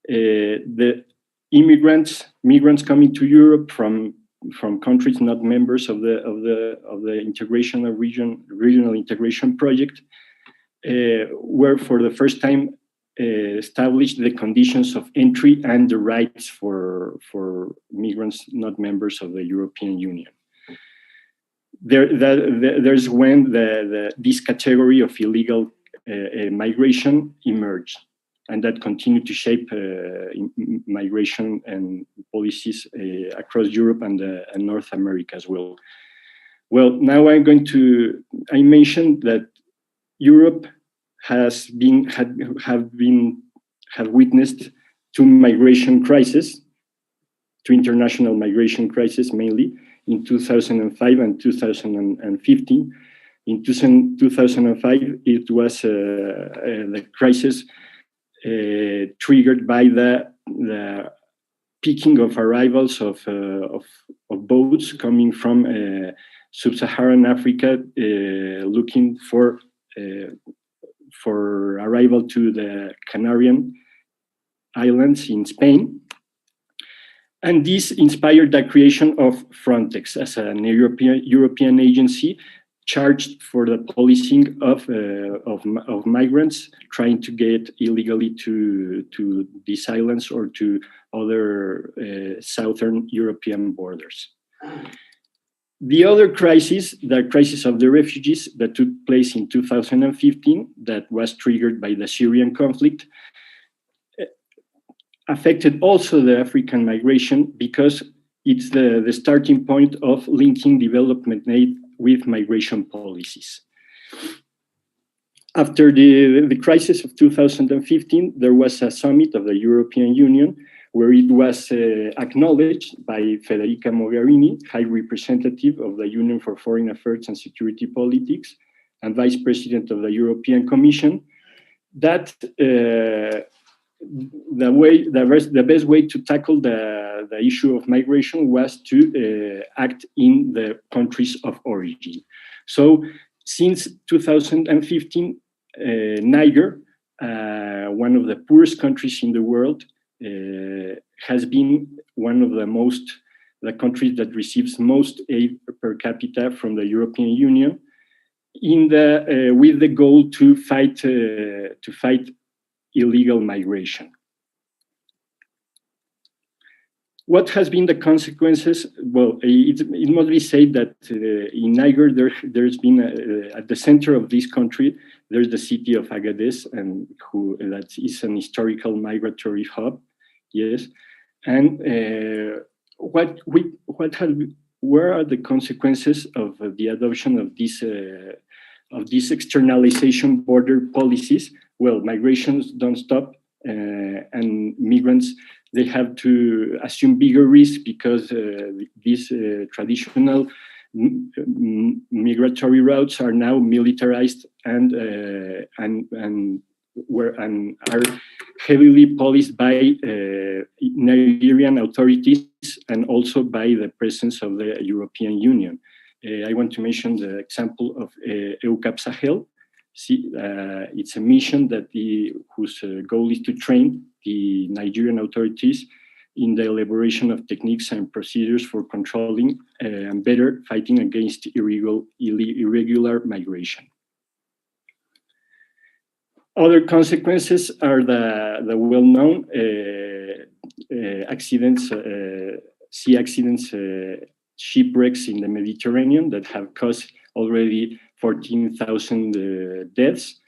the migrants coming to Europe from countries not members of the integration of regional integration project were for the first time established the conditions of entry and the rights for migrants not members of the European Union. There's when this category of illegal migration emerged, and that continued to shape migration and policies across Europe and North America as well. Well, now I mentioned that Europe had witnessed two international migration crises, mainly in 2005 and 2015. In 2005, it was the crisis triggered by the peaking of arrivals of boats coming from sub-Saharan Africa, looking for arrival to the Canarian Islands in Spain. And this inspired the creation of Frontex as an European agency charged for the policing of migrants trying to get illegally to these islands or to other southern European borders. The other crisis, the crisis of the refugees that took place in 2015, that was triggered by the Syrian conflict, affected also the African migration because it's the starting point of linking development aid with migration policies. After the crisis of 2015, there was a summit of the European Union where it was acknowledged by Federica Mogherini, High Representative of the Union for Foreign Affairs and Security Politics and Vice President of the European Commission, that the best way to tackle the issue of migration was to act in the countries of origin. So since 2015, Niger, one of the poorest countries in the world, has been one of the countries that receives most aid per capita from the European Union, with the goal to fight illegal migration. What has been the consequences? Well, it must be said that in Niger, there's been at the center of this country, there's the city of Agadez, and that is an historical migratory hub. Yes, and where are the consequences of the adoption of these externalization border policies? Well, migrations don't stop, and migrants, they have to assume bigger risk because these traditional migratory routes are now militarized and are heavily policed by Nigerian authorities and also by the presence of the European Union. I want to mention the example of EUCAP Sahel. It's a mission whose goal is to train the Nigerian authorities in the elaboration of techniques and procedures for controlling and better fighting against irregular migration. Other consequences are the well-known accidents, sea accidents, shipwrecks in the Mediterranean that have caused already 14,000 deaths.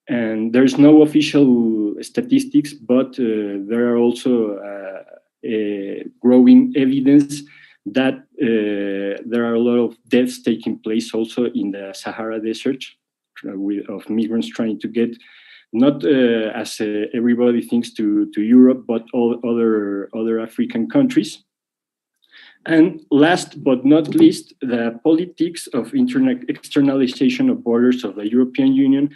And there's no official statistics, but there are also growing evidence that there are a lot of deaths taking place also in the Sahara Desert of migrants trying to get, not as everybody thinks, to Europe, but all other African countries. And last but not least, the politics of externalization of borders of the European Union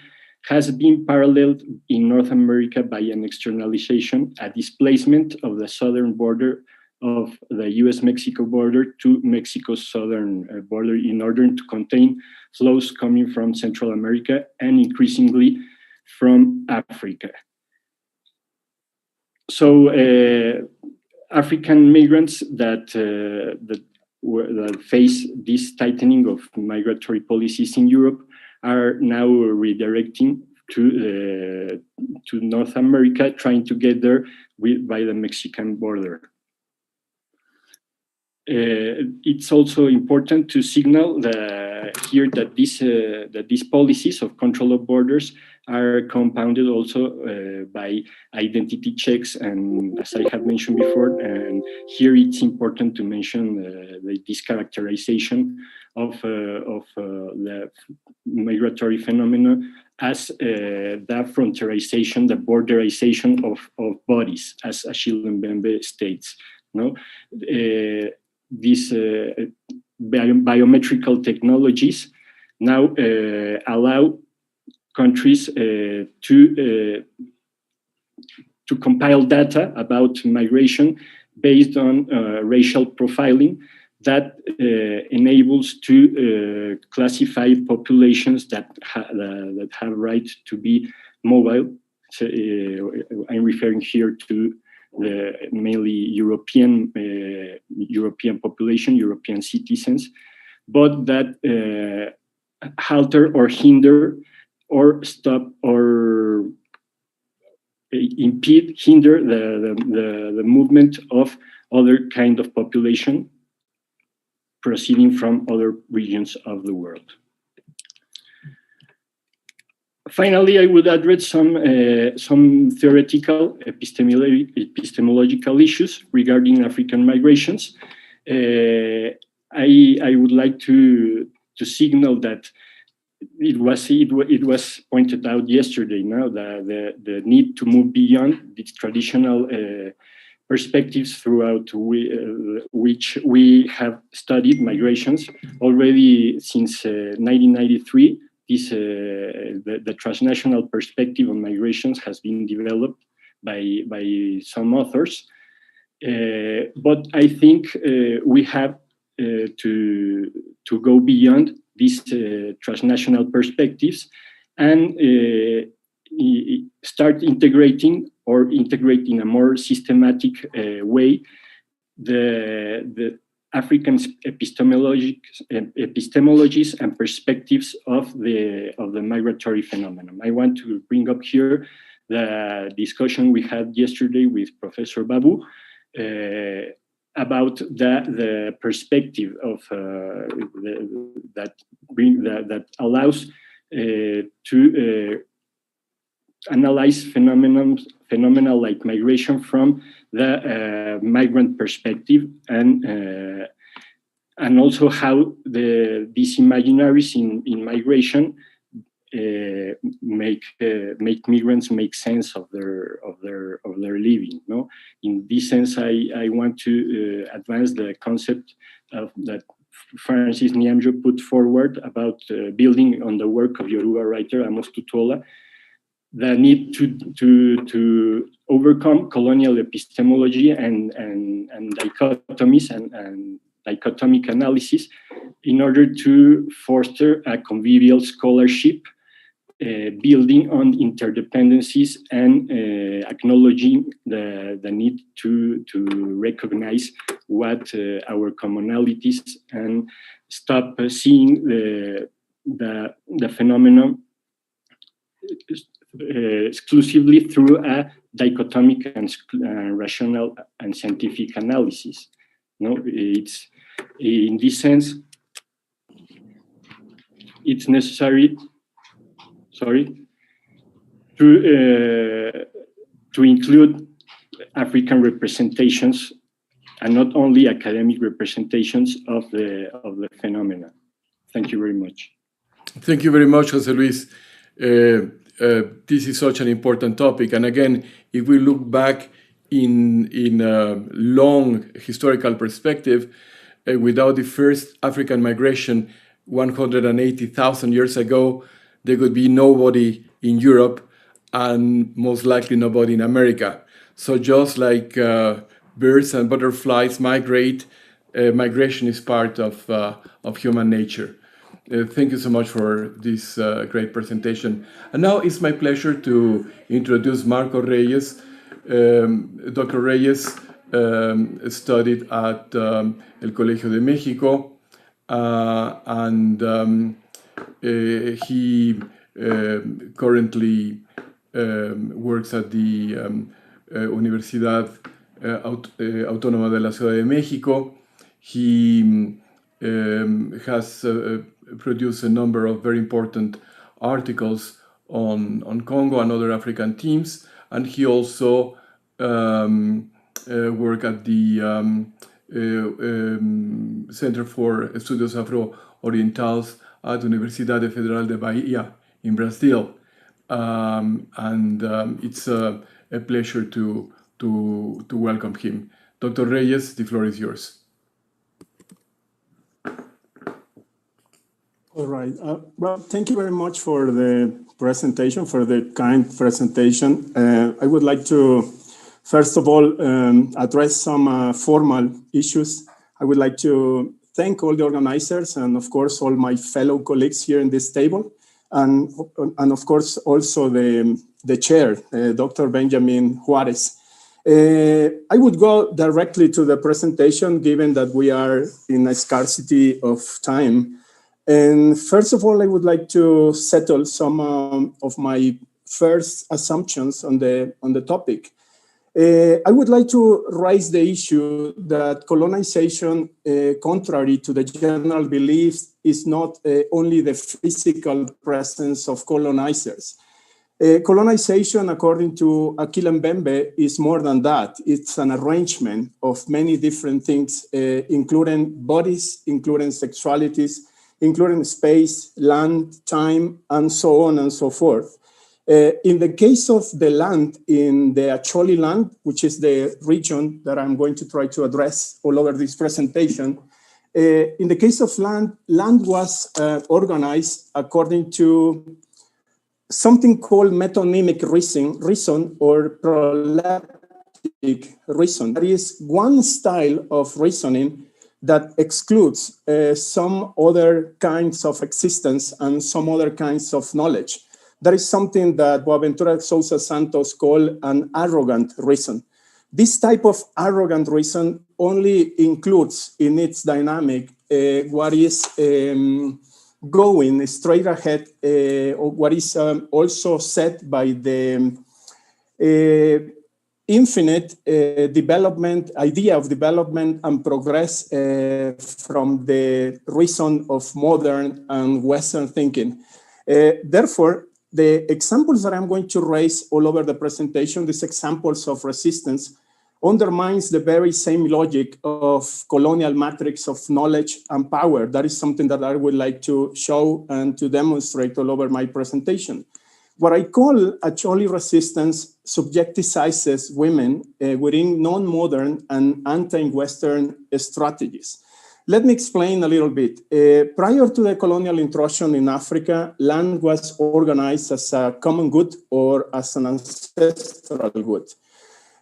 has been paralleled in North America by an externalization, a displacement of the southern border of the US-Mexico border to Mexico's southern border in order to contain flows coming from Central America and increasingly from Africa. So African migrants that face this tightening of migratory policies in Europe are now redirecting to North America, trying to get there by the Mexican border. It's also important to signal here that these policies of control of borders are compounded also by identity checks, and as I have mentioned before, and here it's important to mention this characterization of the migratory phenomena as the frontierization, the borderization of bodies, as Acholi Mbembe states. No, these biometrical technologies now allow countries to compile data about migration based on racial profiling that enables to classify populations that have right to be mobile. So, I'm referring here to the mainly European population, European citizens, but that halter or hinder or stop or hinder the movement of other kind of population proceeding from other regions of the world. Finally, I would address some theoretical epistemological issues regarding African migrations. I would like to signal that it was pointed out yesterday now the need to move beyond these traditional perspectives throughout which we have studied migrations already since 1993. The transnational perspective on migrations has been developed by some authors, but I think we have to go beyond these transnational perspectives and start integrating in a more systematic way the African epistemologies and perspectives of the migratory phenomenon. I want to bring up here the discussion we had yesterday with Professor Babu about the perspective of that allows to analyze phenomena like migration from the migrant perspective, and also how these imaginaries in migration make migrants make sense of their living. No, in this sense, I want to advance the concept of that Francis Nyamjo put forward about building on the work of Yoruba writer Amos Tutuola, the need to overcome colonial epistemology and dichotomies and dichotomic analysis in order to foster a convivial scholarship building on interdependencies and acknowledging the need to recognize what our commonalities and stop seeing the phenomenon exclusively through a dichotomic and rational and scientific analysis. No, it's in this sense it's necessary. To include African representations and not only academic representations of the phenomena. Thank you very much. Thank you very much, José Luis. This is such an important topic, and again, if we look back in a long historical perspective, without the first African migration 180,000 years ago, there could be nobody in Europe and most likely nobody in America. So just like birds and butterflies migrate, migration is part of human nature. Thank you so much for this great presentation. And now it's my pleasure to introduce Marco Reyes. Dr. Reyes studied at El Colegio de Mexico, and he currently works at the Universidad Autónoma de la Ciudad de México. He has produced a number of very important articles on Congo and other African themes, and he also worked at the Center for Estudios Afro-Orientales at Universidade Federal de Bahia in Brazil. It's a pleasure to welcome him. Dr. Reyes, the floor is yours. All right. Well, thank you very much for the presentation, for the kind presentation. I would like to, first of all, address some formal issues. I would like to thank all the organizers and, of course, all my fellow colleagues here in this table. And of course, also the chair, Dr. Benjamin Juarez. I would go directly to the presentation, given that we are in a scarcity of time. And first of all, I would like to settle some of my first assumptions on the topic. I would like to raise the issue that colonization, contrary to the general beliefs, is not only the physical presence of colonizers. Colonization, according to Achille Mbembe, is more than that. It's an arrangement of many different things, including bodies, including sexualities, including space, land, time, and so on and so forth. In the case of the land, in the Acholi land, which is the region that I'm going to try to address all over this presentation, in the case of land was organized according to something called metonymic reason or proleptic reason. That is one style of reasoning that excludes some other kinds of existence and some other kinds of knowledge. That is something that Boaventura Sousa Santos called an arrogant reason. This type of arrogant reason only includes in its dynamic what is going straight ahead, or what is also set by the infinite idea of development and progress from the reason of modern and Western thinking. Therefore, the examples that I'm going to raise all over the presentation, these examples of resistance, undermines the very same logic of colonial matrix of knowledge and power. That is something that I would like to show and to demonstrate all over my presentation. What I call Acholi resistance subjectizes women within non-modern and anti-Western strategies. Let me explain a little bit. Prior to the colonial intrusion in Africa, land was organized as a common good or as an ancestral good.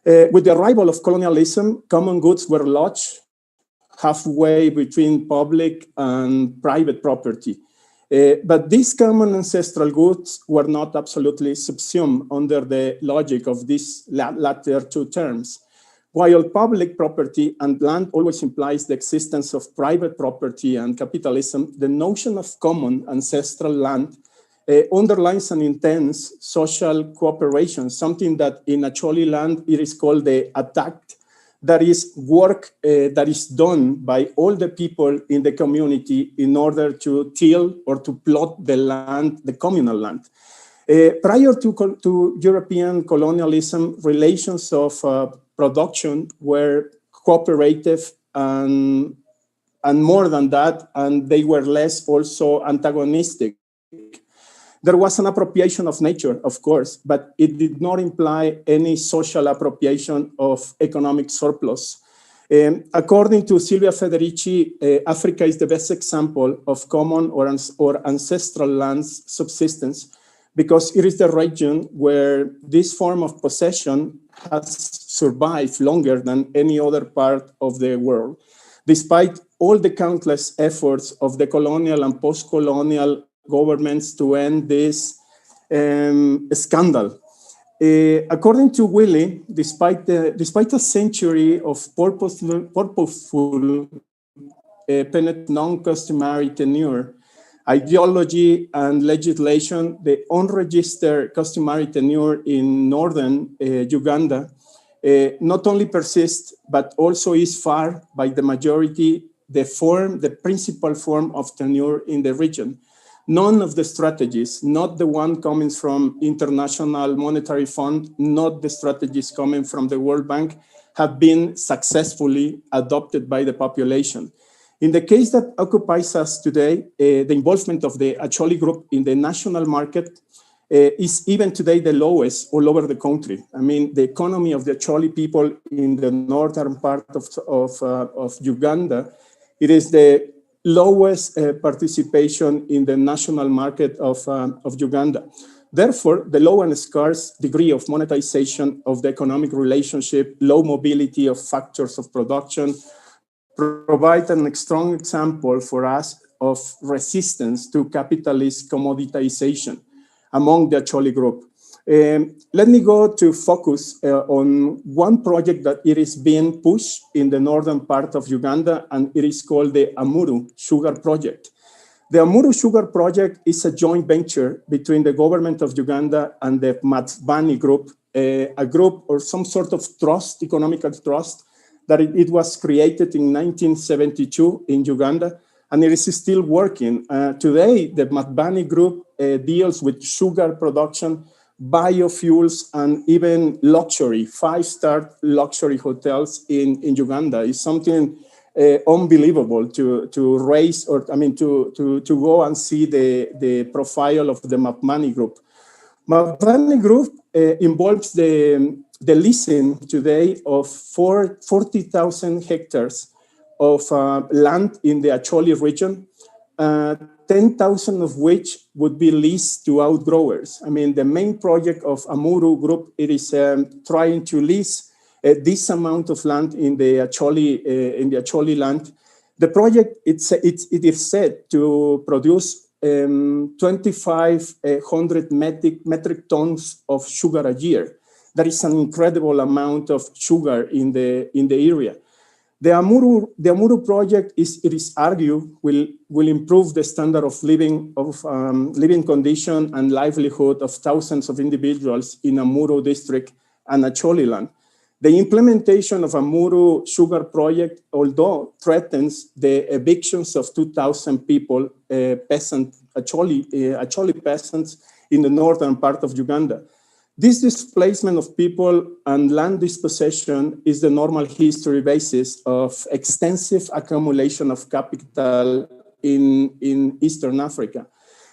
With the arrival of colonialism, common goods were lodged halfway between public and private property. But these common ancestral goods were not absolutely subsumed under the logic of these latter two terms. While public property and land always implies the existence of private property and capitalism, the notion of common ancestral land underlines an intense social cooperation, something that in Acholi land it is called the attacked. That is work that is done by all the people in the community in order to till or to plot the land, the communal land. Prior to European colonialism, relations of production were cooperative and more than that, and they were less also antagonistic. There was an appropriation of nature, of course, but it did not imply any social appropriation of economic surplus. According to Silvia Federici, Africa is the best example of common or ancestral lands subsistence because it is the region where this form of possession has survived longer than any other part of the world, despite all the countless efforts of the colonial and post-colonial governments to end this scandal. According to Wole, despite a century of purposeful non-customary tenure, ideology and legislation, the unregistered customary tenure in northern Uganda not only persists, but also is far by the majority the principal form of tenure in the region. None of the strategies, not the one coming from International Monetary Fund, not the strategies coming from the World Bank, have been successfully adopted by the population. In the case that occupies us today, the involvement of the Acholi group in the national market is even today the lowest all over the country. I mean, the economy of the Acholi people in the northern part of Uganda, it is the lowest participation in the national market of Uganda. Therefore, the low and scarce degree of monetization of the economic relationship, low mobility of factors of production, provide a strong example for us of resistance to capitalist commoditization among the Acholi group. Let me go to focus on one project that it is being pushed in the northern part of Uganda, and it is called the Amuru Sugar Project. The Amuru Sugar Project is a joint venture between the government of Uganda and the Matsbani group, a group or some sort of trust, economical trust, that it was created in 1972 in Uganda, and it is still working. Today, the Matsbani group deals with sugar production, biofuels, and even luxury, 5-star luxury hotels in Uganda. It's something unbelievable to raise, or I mean, to go and see the profile of the Matsbani group. Matsbani group involves the leasing today of 40,000 hectares of land in the Acholi region, 10,000 of which would be leased to outgrowers. I mean, the main project of Amuru Group, it is trying to lease this amount of land in the Acholi land. The project, it is said to produce 2,500 metric tons of sugar a year. That is an incredible amount of sugar in the area. The Amuru project it is argued will improve the standard of living condition and livelihood of thousands of individuals in Amuru district and Acholi land. The implementation of Amuru Sugar Project, although threatens the evictions of 2,000 people, Acholi peasants in the northern part of Uganda, This displacement of people and land dispossession is the normal history basis of extensive accumulation of capital in Eastern Africa.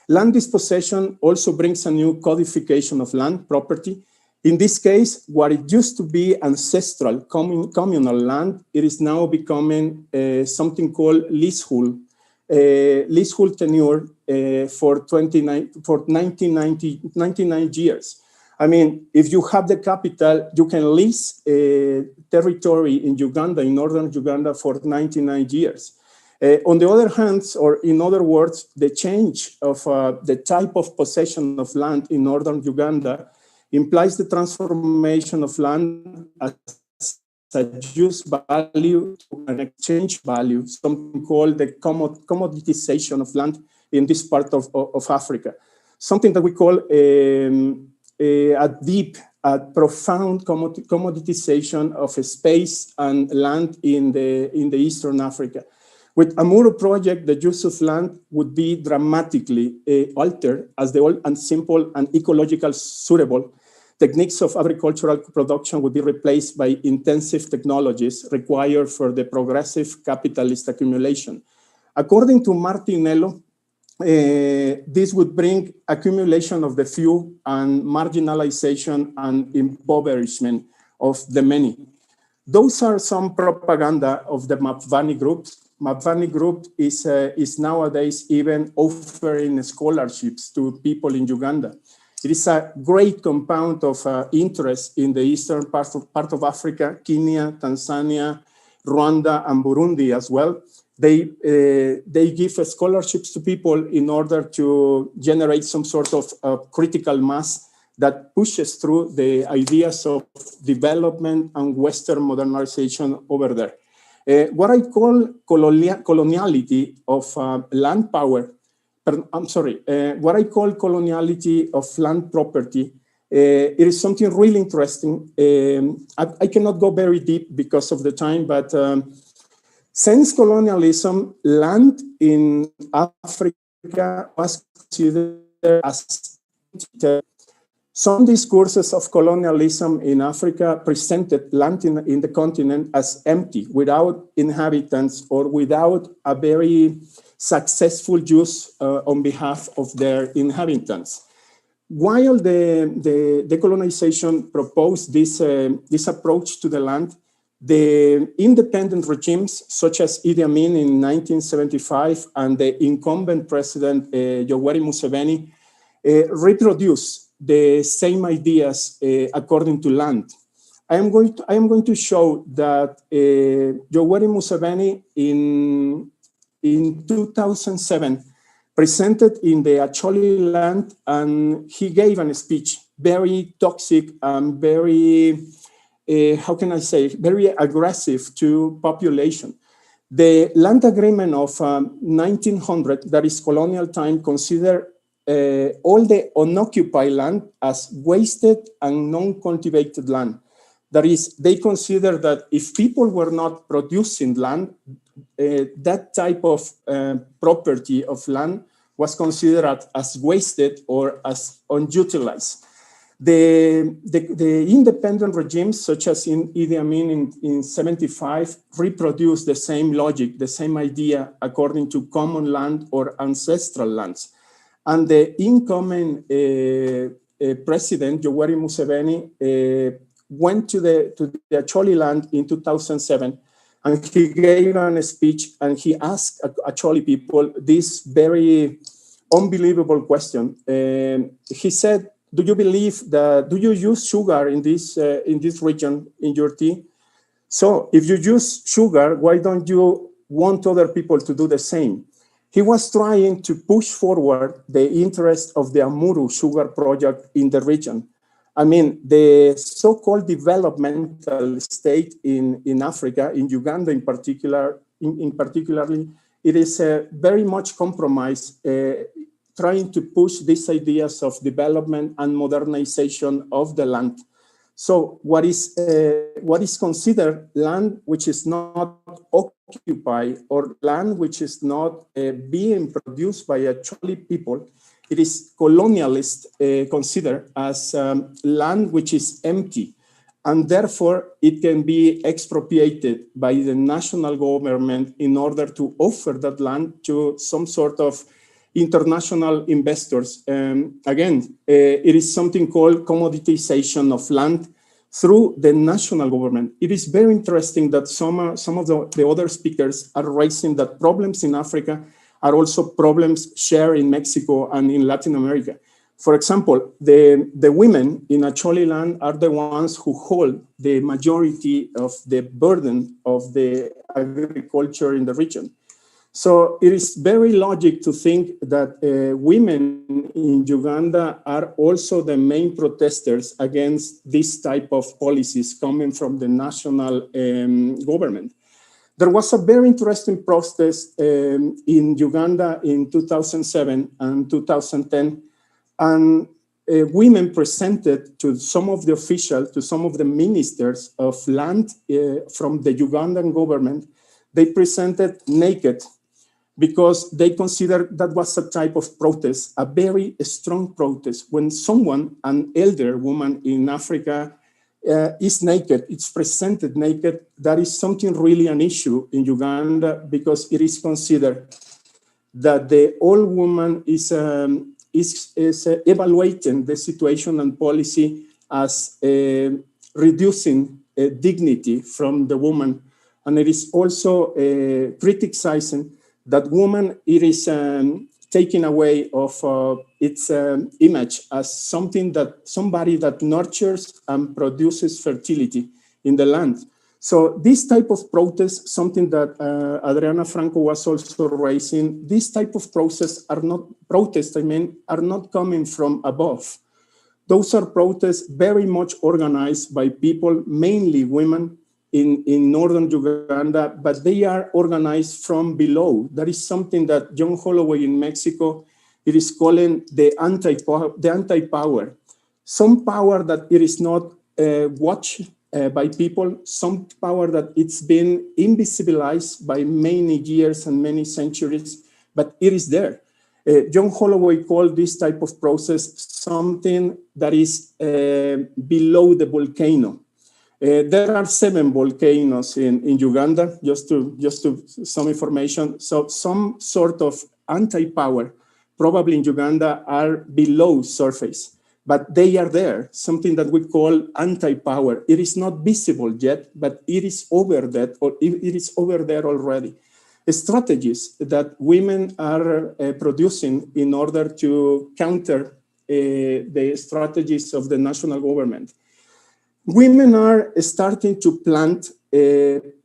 Land dispossession also brings a new codification of land property. In this case, what it used to be ancestral communal land, it is now becoming something called leasehold tenure for 99 years. I mean, if you have the capital, you can lease territory in Uganda, in northern Uganda, for 99 years. On the other hand, or in other words, the change of the type of possession of land in northern Uganda implies the transformation of land as a use value to an exchange value, something called the commoditization of land in this part of Africa. Something that we call a profound commoditization of a space and land in the Eastern Africa. With Amuro project, the use of land would be dramatically altered as the old and simple and ecological suitable techniques of agricultural production would be replaced by intensive technologies required for the progressive capitalist accumulation. According to Martinello, this would bring accumulation of the few and marginalization and impoverishment of the many. Those are some propaganda of the Mapvani groups. Mapvani group is nowadays even offering scholarships to people in Uganda. It is a great compound of interest in the eastern part of Africa, Kenya, Tanzania, Rwanda, and Burundi as well. They give scholarships to people in order to generate some sort of critical mass that pushes through the ideas of development and Western modernization over there. What I call coloniality of land power, what I call coloniality of land property, it is something really interesting. I cannot go very deep because of the time, but since colonialism, land in Africa was considered as some discourses of colonialism in Africa presented land in the continent as empty, without inhabitants or without a very successful use on behalf of their inhabitants. While the decolonization proposed this approach to the land, the independent regimes such as Idi Amin in 1975 and the incumbent president Yoweri Museveni reproduced the same ideas according to land. I am going to show that Yoweri Museveni in 2007 presented in the Acholi land, and he gave a speech very toxic and very how can I say, very aggressive to population. The land agreement of 1900, that is colonial time, considered all the unoccupied land as wasted and non-cultivated land. That is, they consider that if people were not producing land, that type of property of land was considered as wasted or as unutilized. The independent regimes, such as in Idi Amin in 75, reproduced the same logic, the same idea according to common land or ancestral lands. And the incoming president, Yoweri Museveni, went to the Acholi land in 2007, and he gave a speech, and he asked Acholi people this very unbelievable question. He said, do you believe that, do you use sugar in this region in your tea? So if you use sugar, why don't you want other people to do the same? He was trying to push forward the interest of the Amuro sugar project in the region. I mean, the so-called developmental state in Africa, in Uganda in particular, particularly, it is very much compromised, trying to push these ideas of development and modernization of the land. So what is considered land which is not occupied or land which is not being produced by Acholi people it is colonialist considered as land which is empty, and therefore it can be expropriated by the national government in order to offer that land to some sort of international investors. Again, it is something called commoditization of land through the national government. It is very interesting that some of the other speakers are raising that problems in Africa are also problems shared in Mexico and in Latin America. For example, the women in Acholi land are the ones who hold the majority of the burden of the agriculture in the region. So it is very logical to think that women in Uganda are also the main protesters against this type of policies coming from the national government. There was a very interesting protest in Uganda in 2007 and 2010, and women presented to some of the officials, to some of the ministers of land from the Ugandan government. They presented naked because they considered that was a type of protest, a very strong protest. When someone, an elder woman in Africa, is naked, it's presented naked, that is something really an issue in Uganda, because it is considered that the old woman is evaluating the situation and policy as reducing dignity from the woman. And it is also criticizing that woman, it is taken away of its image as somebody that nurtures and produces fertility in the land. So this type of protest, something that Adriana Franco was also raising, this type of protests are not coming from above. Those are protests very much organized by people, mainly women, in northern Uganda, but they are organized from below. That is something that John Holloway in Mexico, it is calling the anti-power. Some power that it is not watched by people, some power that it's been invisibilized by many years and many centuries, but it is there. John Holloway called this type of process something that is below the volcano. There are 7 volcanoes in Uganda, just to some information. So some sort of anti-power, probably in Uganda, are below surface, but they are there, something that we call anti-power. It is not visible yet, but it is over that, or it is over there already. Strategies that women are producing in order to counter the strategies of the national government. Women are starting to plant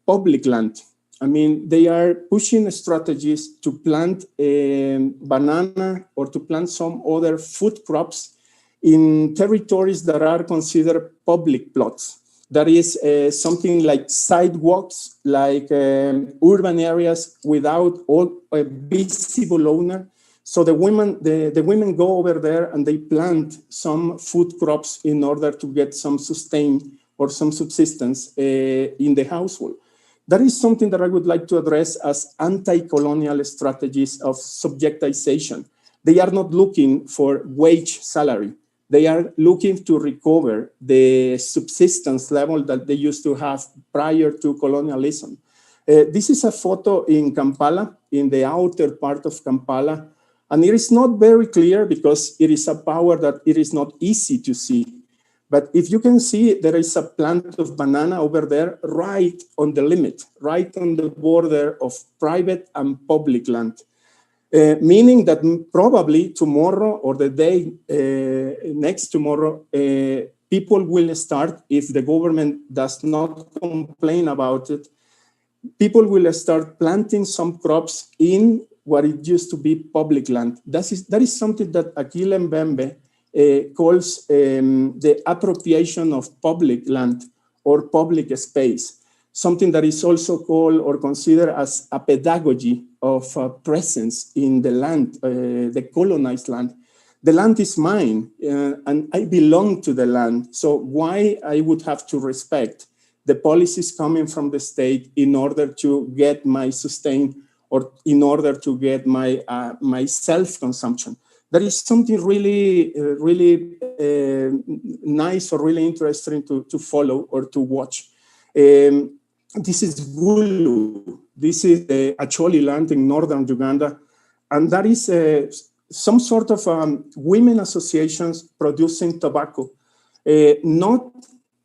public land. I mean, they are pushing strategies to plant banana or to plant some other food crops in territories that are considered public plots. That is something like sidewalks, like urban areas without a visible owner. So the women go over there and they plant some food crops in order to get some sustain or some subsistence in the household. That is something that I would like to address as anti-colonial strategies of subjectization. They are not looking for wage salary. They are looking to recover the subsistence level that they used to have prior to colonialism. This is a photo in Kampala, in the outer part of Kampala. And it is not very clear because it is a power that it is not easy to see. But if you can see, there is a plant of banana over there, right on the limit, right on the border of private and public land. Meaning that probably tomorrow or the day next tomorrow, people will start, if the government does not complain about it, people will start planting some crops in what it used to be public land. That is something that Achille Mbembe calls the appropriation of public land or public space, something that is also called or considered as a pedagogy of presence in the land, the colonized land. The land is mine and I belong to the land. So why I would have to respect the policies coming from the state in order to get my sustain or in order to get my self-consumption? That is something really, really nice or really interesting to follow or to watch. This is Wole. This is the Acholi land in northern Uganda. And that is some sort of women associations producing tobacco, not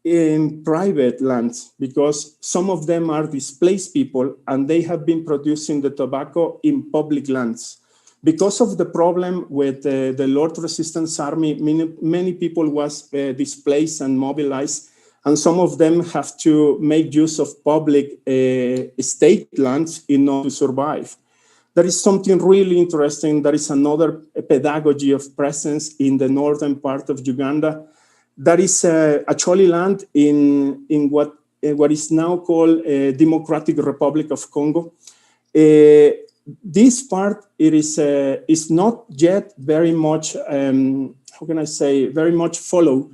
in private lands, because some of them are displaced people and they have been producing the tobacco in public lands. Because of the problem with the Lord Resistance Army, many people was displaced and mobilized, and some of them have to make use of public state lands in order to survive. That is something really interesting. That is another pedagogy of presence in the northern part of Uganda. That is Acholi land in what is now called Democratic Republic of Congo. This part, it is not yet very much, how can I say, very much followed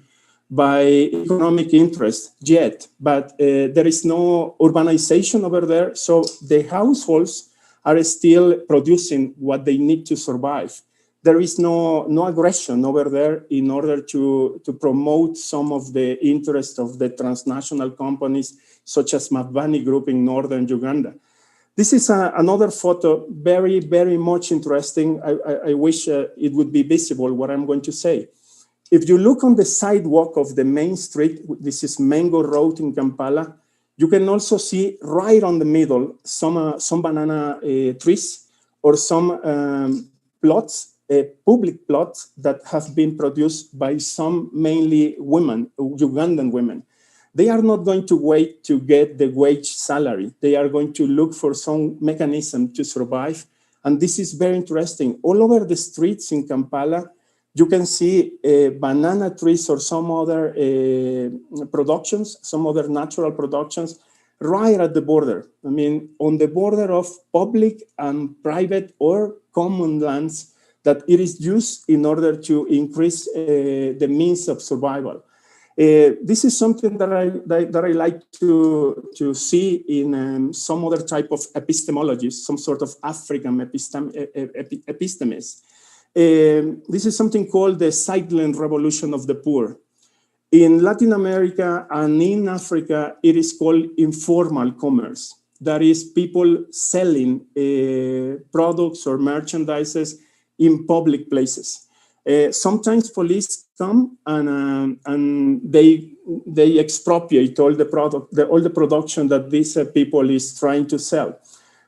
by economic interest yet, but there is no urbanization over there. So the households are still producing what they need to survive. There is no aggression over there in order to promote some of the interest of the transnational companies, such as Mabani Group in northern Uganda. This is another photo, very, very much interesting. I wish it would be visible what I'm going to say. If you look on the sidewalk of the main street, this is Mengo Road in Kampala, you can also see right on the middle some banana trees or some plots, public plots that have been produced by some mainly women, Ugandan women. They are not going to wait to get the wage salary. They are going to look for some mechanism to survive. And this is very interesting. All over the streets in Kampala, you can see banana trees or some other productions, some other natural productions, right at the border. I mean, on the border of public and private or common lands that it is used in order to increase the means of survival. This is something that I like to see in some other type of epistemology, some sort of African epistemes. This is something called the silent revolution of the poor. In Latin America and in Africa, it is called informal commerce. That is people selling products or merchandises in public places. Sometimes police come and they expropriate all the production that these people is trying to sell.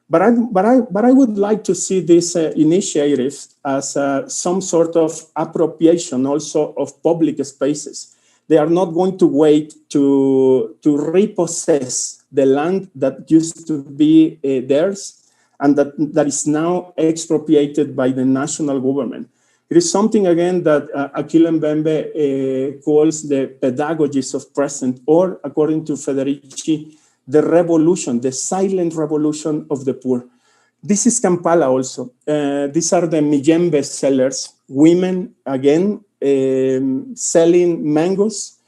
But I would like to see this initiative as some sort of appropriation also of public spaces. They are not going to wait to repossess the land that used to be theirs and that is now expropriated by the national government. It is something, again, that Achille Mbembe calls the pedagogies of present, or according to Federici, the revolution, the silent revolution of the poor. This is Kampala also. These are the Mijembe sellers, women, again, selling mangoes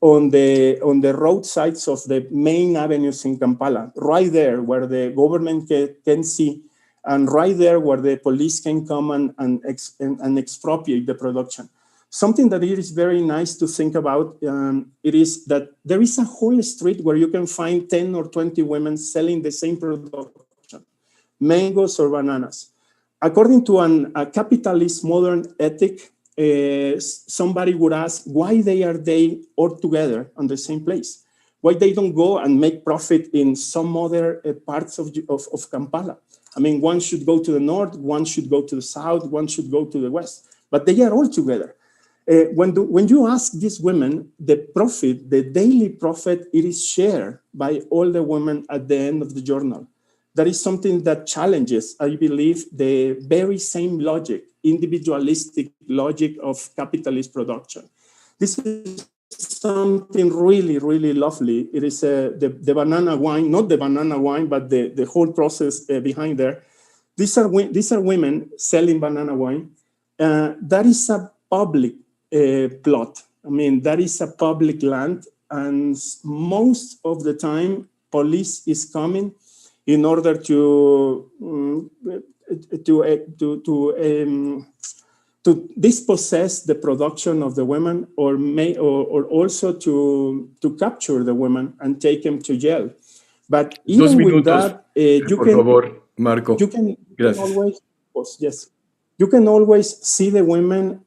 on the roadsides of the main avenues in Kampala, right there where the government can see, and right there where the police can come and expropriate the production. Something that it is very nice to think about, it is that there is a whole street where you can find 10 or 20 women selling the same production, mangoes or bananas. According to a capitalist modern ethic, somebody would ask why they all together on the same place? Why they don't go and make profit in some other parts of Kampala? I mean, one should go to the north, one should go to the south, one should go to the west, but they are all together. When you ask these women, the profit, the daily profit, it is shared by all the women at the end of the journal. That is something that challenges, I believe, the very same logic, individualistic logic of capitalist production. This is something really, really lovely. It is the banana wine, not the banana wine, but the whole process behind there. These are women selling banana wine. That is a public plot. I mean, that is a public land, and most of the time, police is coming in order to to dispossess the production of the women, or also to capture the women and take them to jail. But even with that, you can always see the women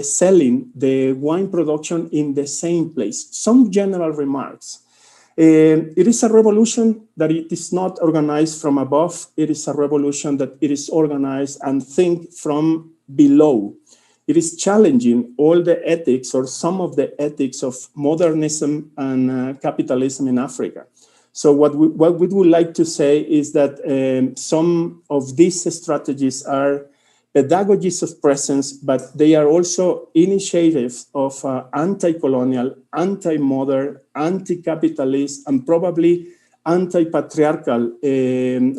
selling the wine production in the same place. Some general remarks. It is a revolution that it is not organized from above. It is a revolution that it is organized and think from below. It is challenging all the ethics, or some of the ethics, of modernism and capitalism in Africa. So what we would like to say is that some of these strategies are pedagogies of presence, but they are also initiatives of anti-colonial, anti-modern, anti-capitalist, and probably anti-patriarchal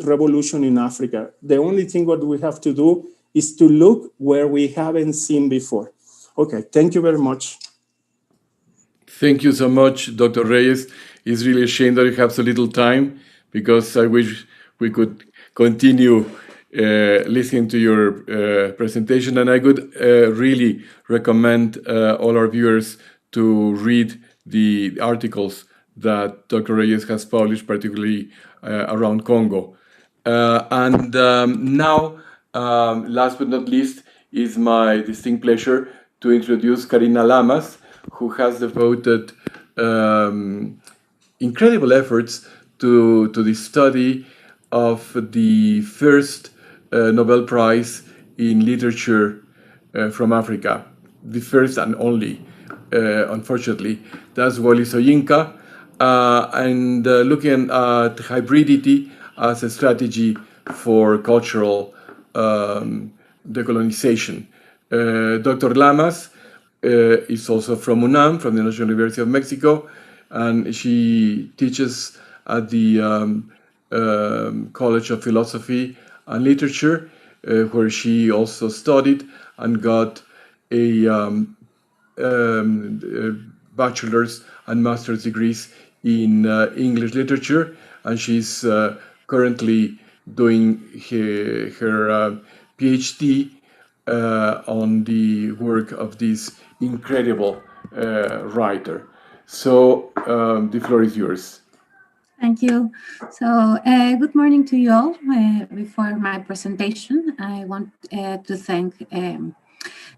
revolution in Africa. The only thing what we have to do is to look where we haven't seen before. Okay, thank you very much. Thank you so much, Dr. Reyes. It's really a shame that we have so little time, because I wish we could continue listening to your presentation, and I could really recommend all our viewers to read the articles that Dr. Reyes has published, particularly around Congo. Now, last but not least, is my distinct pleasure to introduce Karina Lamas, who has devoted incredible efforts to the study of the first Nobel Prize in literature from Africa, the first and only, unfortunately. That's Wole Soyinka, and looking at hybridity as a strategy for cultural decolonization. Dr. Lamas is also from UNAM, from the National University of Mexico, and she teaches at the College of Philosophy and Literature, where she also studied and got a bachelor's and master's degrees in English literature, and she's currently doing her PhD on the work of this incredible writer. So the floor is yours. Thank you. So good morning to you all. Before my presentation, I want to thank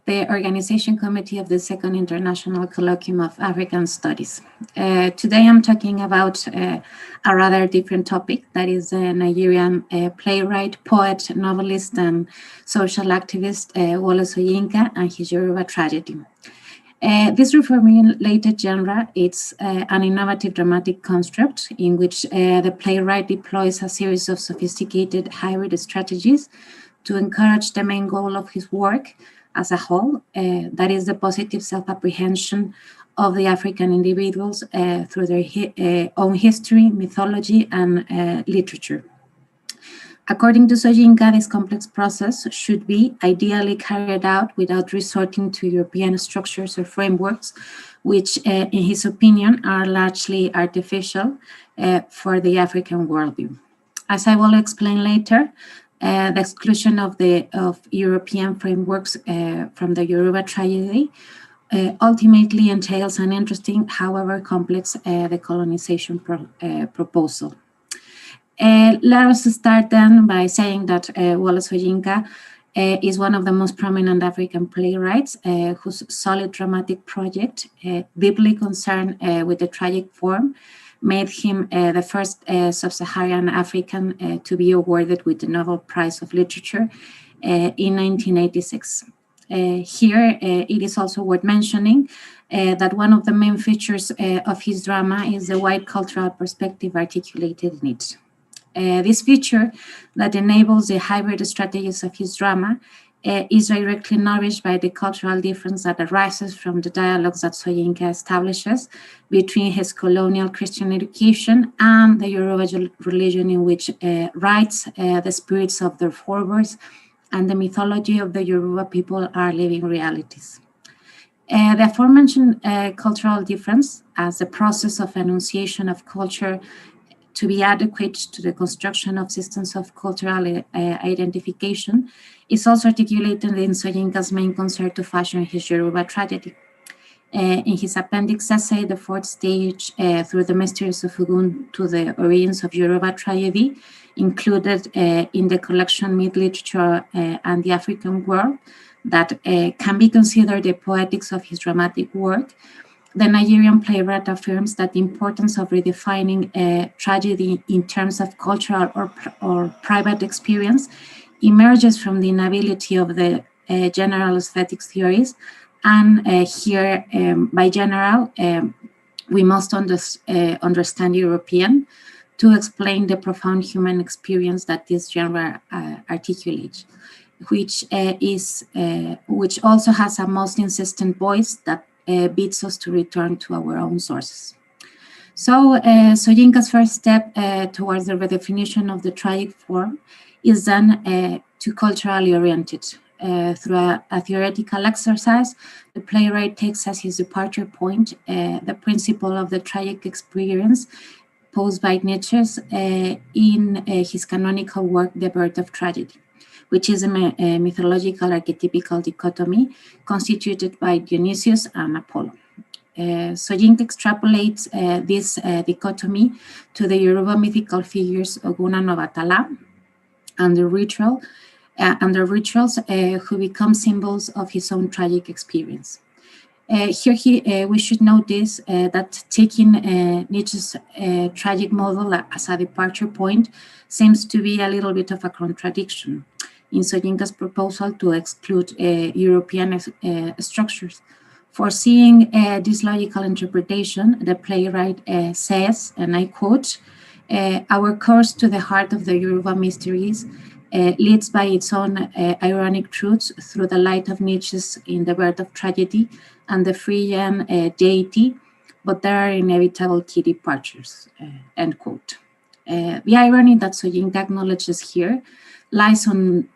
the Organization Committee of the Second International Colloquium of African Studies. Today I'm talking about a rather different topic, that is a Nigerian playwright, poet, novelist, and social activist, Wole Soyinka, and his Yoruba tragedy. This reformulated genre, it's an innovative dramatic construct in which the playwright deploys a series of sophisticated hybrid strategies to encourage the main goal of his work as a whole, that is the positive self-apprehension of the African individuals through their own history, mythology, and literature. According to Soyinka, this complex process should be ideally carried out without resorting to European structures or frameworks, which, in his opinion, are largely artificial for the African worldview. As I will explain later, the exclusion of European frameworks from the Yoruba tragedy ultimately entails an interesting, however complex, decolonization proposal. Let us start then by saying that Wole Soyinka is one of the most prominent African playwrights whose solid dramatic project, deeply concerned with the tragic form, made him the first sub-Saharan African to be awarded with the Nobel Prize of Literature in 1986. Here, it is also worth mentioning that one of the main features of his drama is the wide cultural perspective articulated in it. This feature that enables the hybrid strategies of his drama is directly nourished by the cultural difference that arises from the dialogues that Soyinka establishes between his colonial Christian education and the Yoruba religion, in which writes the spirits of their forebears and the mythology of the Yoruba people are living realities. The aforementioned cultural difference as a process of enunciation of culture to be adequate to the construction of systems of cultural identification is also articulated in Soyinka's main concern to fashion his Yoruba tragedy. In his appendix essay, The Fourth Stage, Through the Mysteries of Ogun to the Origins of Yoruba Tragedy, included in the collection Myth, Literature, and the African World, that can be considered the poetics of his dramatic work, the Nigerian playwright affirms that the importance of redefining tragedy in terms of cultural or private experience emerges from the inability of the general aesthetics theories. And here, by general, we must understand European to explain the profound human experience that this genre articulates, which also has a most insistent voice that bids us to return to our own sources. So Soyinka's first step towards the redefinition of the tragic form is then to culturally orient it. Through a theoretical exercise, the playwright takes as his departure point the principle of the tragic experience posed by Nietzsche in his canonical work, The Birth of Tragedy, which is a mythological archetypical dichotomy constituted by Dionysius and Apollo. Soyinka extrapolates this dichotomy to the Yoruba mythical figures Ogun and Obatala and the rituals who become symbols of his own tragic experience. Here we should notice that taking Nietzsche's tragic model as a departure point seems to be a little bit of a contradiction in Soyinka's proposal to exclude European structures. Foreseeing this logical interpretation, the playwright says, and I quote, "Our course to the heart of the Yoruba mysteries leads by its own ironic truths through the light of Nietzsche's In the Birth of Tragedy and the Phrygian deity, but there are inevitable key departures," end quote. The irony that Soyinka acknowledges here lies on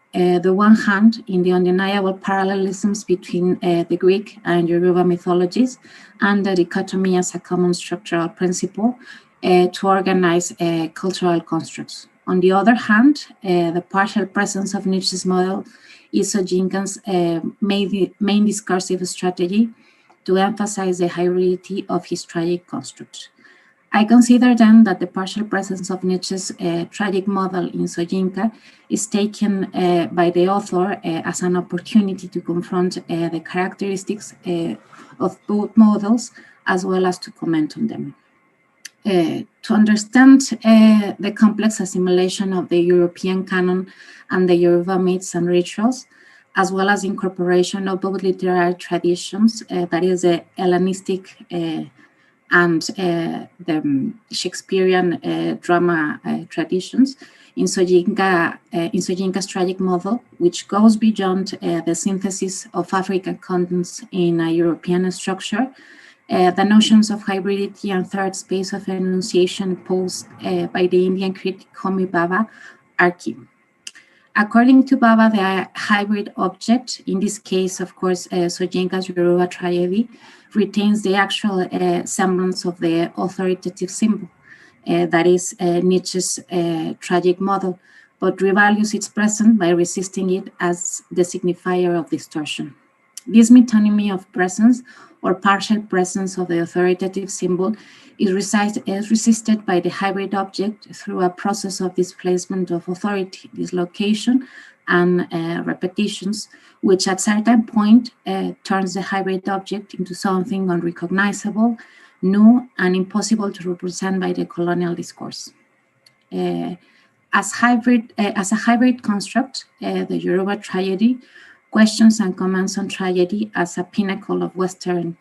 the one hand in the undeniable parallelisms between the Greek and Yoruba mythologies and the dichotomy as a common structural principle to organize cultural constructs. On the other hand, the partial presence of Nietzsche's model is Soyinka's main discursive strategy to emphasize the hybridity of his tragic construct. I consider then that the partial presence of Nietzsche's tragic model in Soyinka is taken by the author as an opportunity to confront the characteristics of both models as well as to comment on them. To understand the complex assimilation of the European canon and the Yoruba myths and rituals, as well as incorporation of both literary traditions, that is the Hellenistic and the Shakespearean drama traditions, in Soyinka's tragic model, which goes beyond the synthesis of African contents in a European structure, the notions of hybridity and third space of enunciation posed by the Indian critic Homi Bhabha are key. According to Bhabha, the hybrid object, in this case, of course, Soyinka's Yoruba tragedy, retains the actual semblance of the authoritative symbol, that is Nietzsche's tragic model, but revalues its presence by resisting it as the signifier of distortion. This metonymy of presence or partial presence of the authoritative symbol is resisted by the hybrid object through a process of displacement of authority, dislocation, and repetitions, which at certain point turns the hybrid object into something unrecognizable, new, and impossible to represent by the colonial discourse. As a hybrid construct, the Yoruba tragedy questions and comments on tragedy as a pinnacle of Western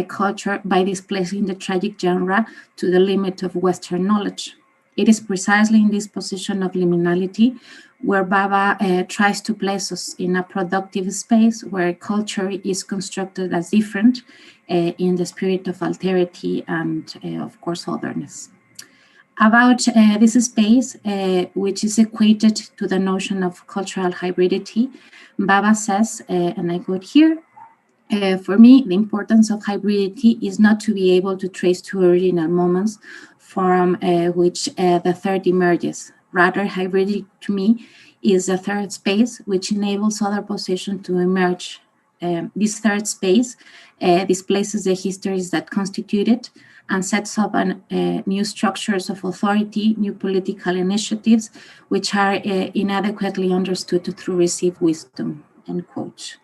culture by displacing the tragic genre to the limit of Western knowledge. It is precisely in this position of liminality where Bhabha tries to place us in a productive space where culture is constructed as different in the spirit of alterity and, of course, otherness. About this space, which is equated to the notion of cultural hybridity, Bhabha says, and I quote here, "For me, the importance of hybridity is not to be able to trace two original moments from which the third emerges. Rather, hybridity to me is the third space which enables other positions to emerge. This third space displaces the histories that constitute it and sets up new structures of authority, new political initiatives, which are inadequately understood to receive wisdom, end quote.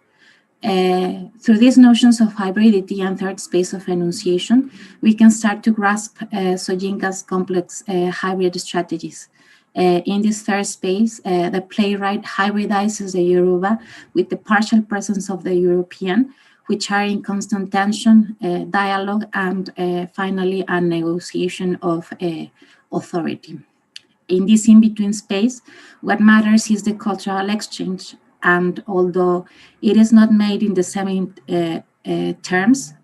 Through these notions of hybridity and third space of enunciation, we can start to grasp Soyinka's complex hybrid strategies. In this third space, the playwright hybridizes the Yoruba with the partial presence of the European, which are in constant tension, dialogue, and finally a negotiation of authority. In this in-between space, what matters is the cultural exchange, and although it is not made in the same terms,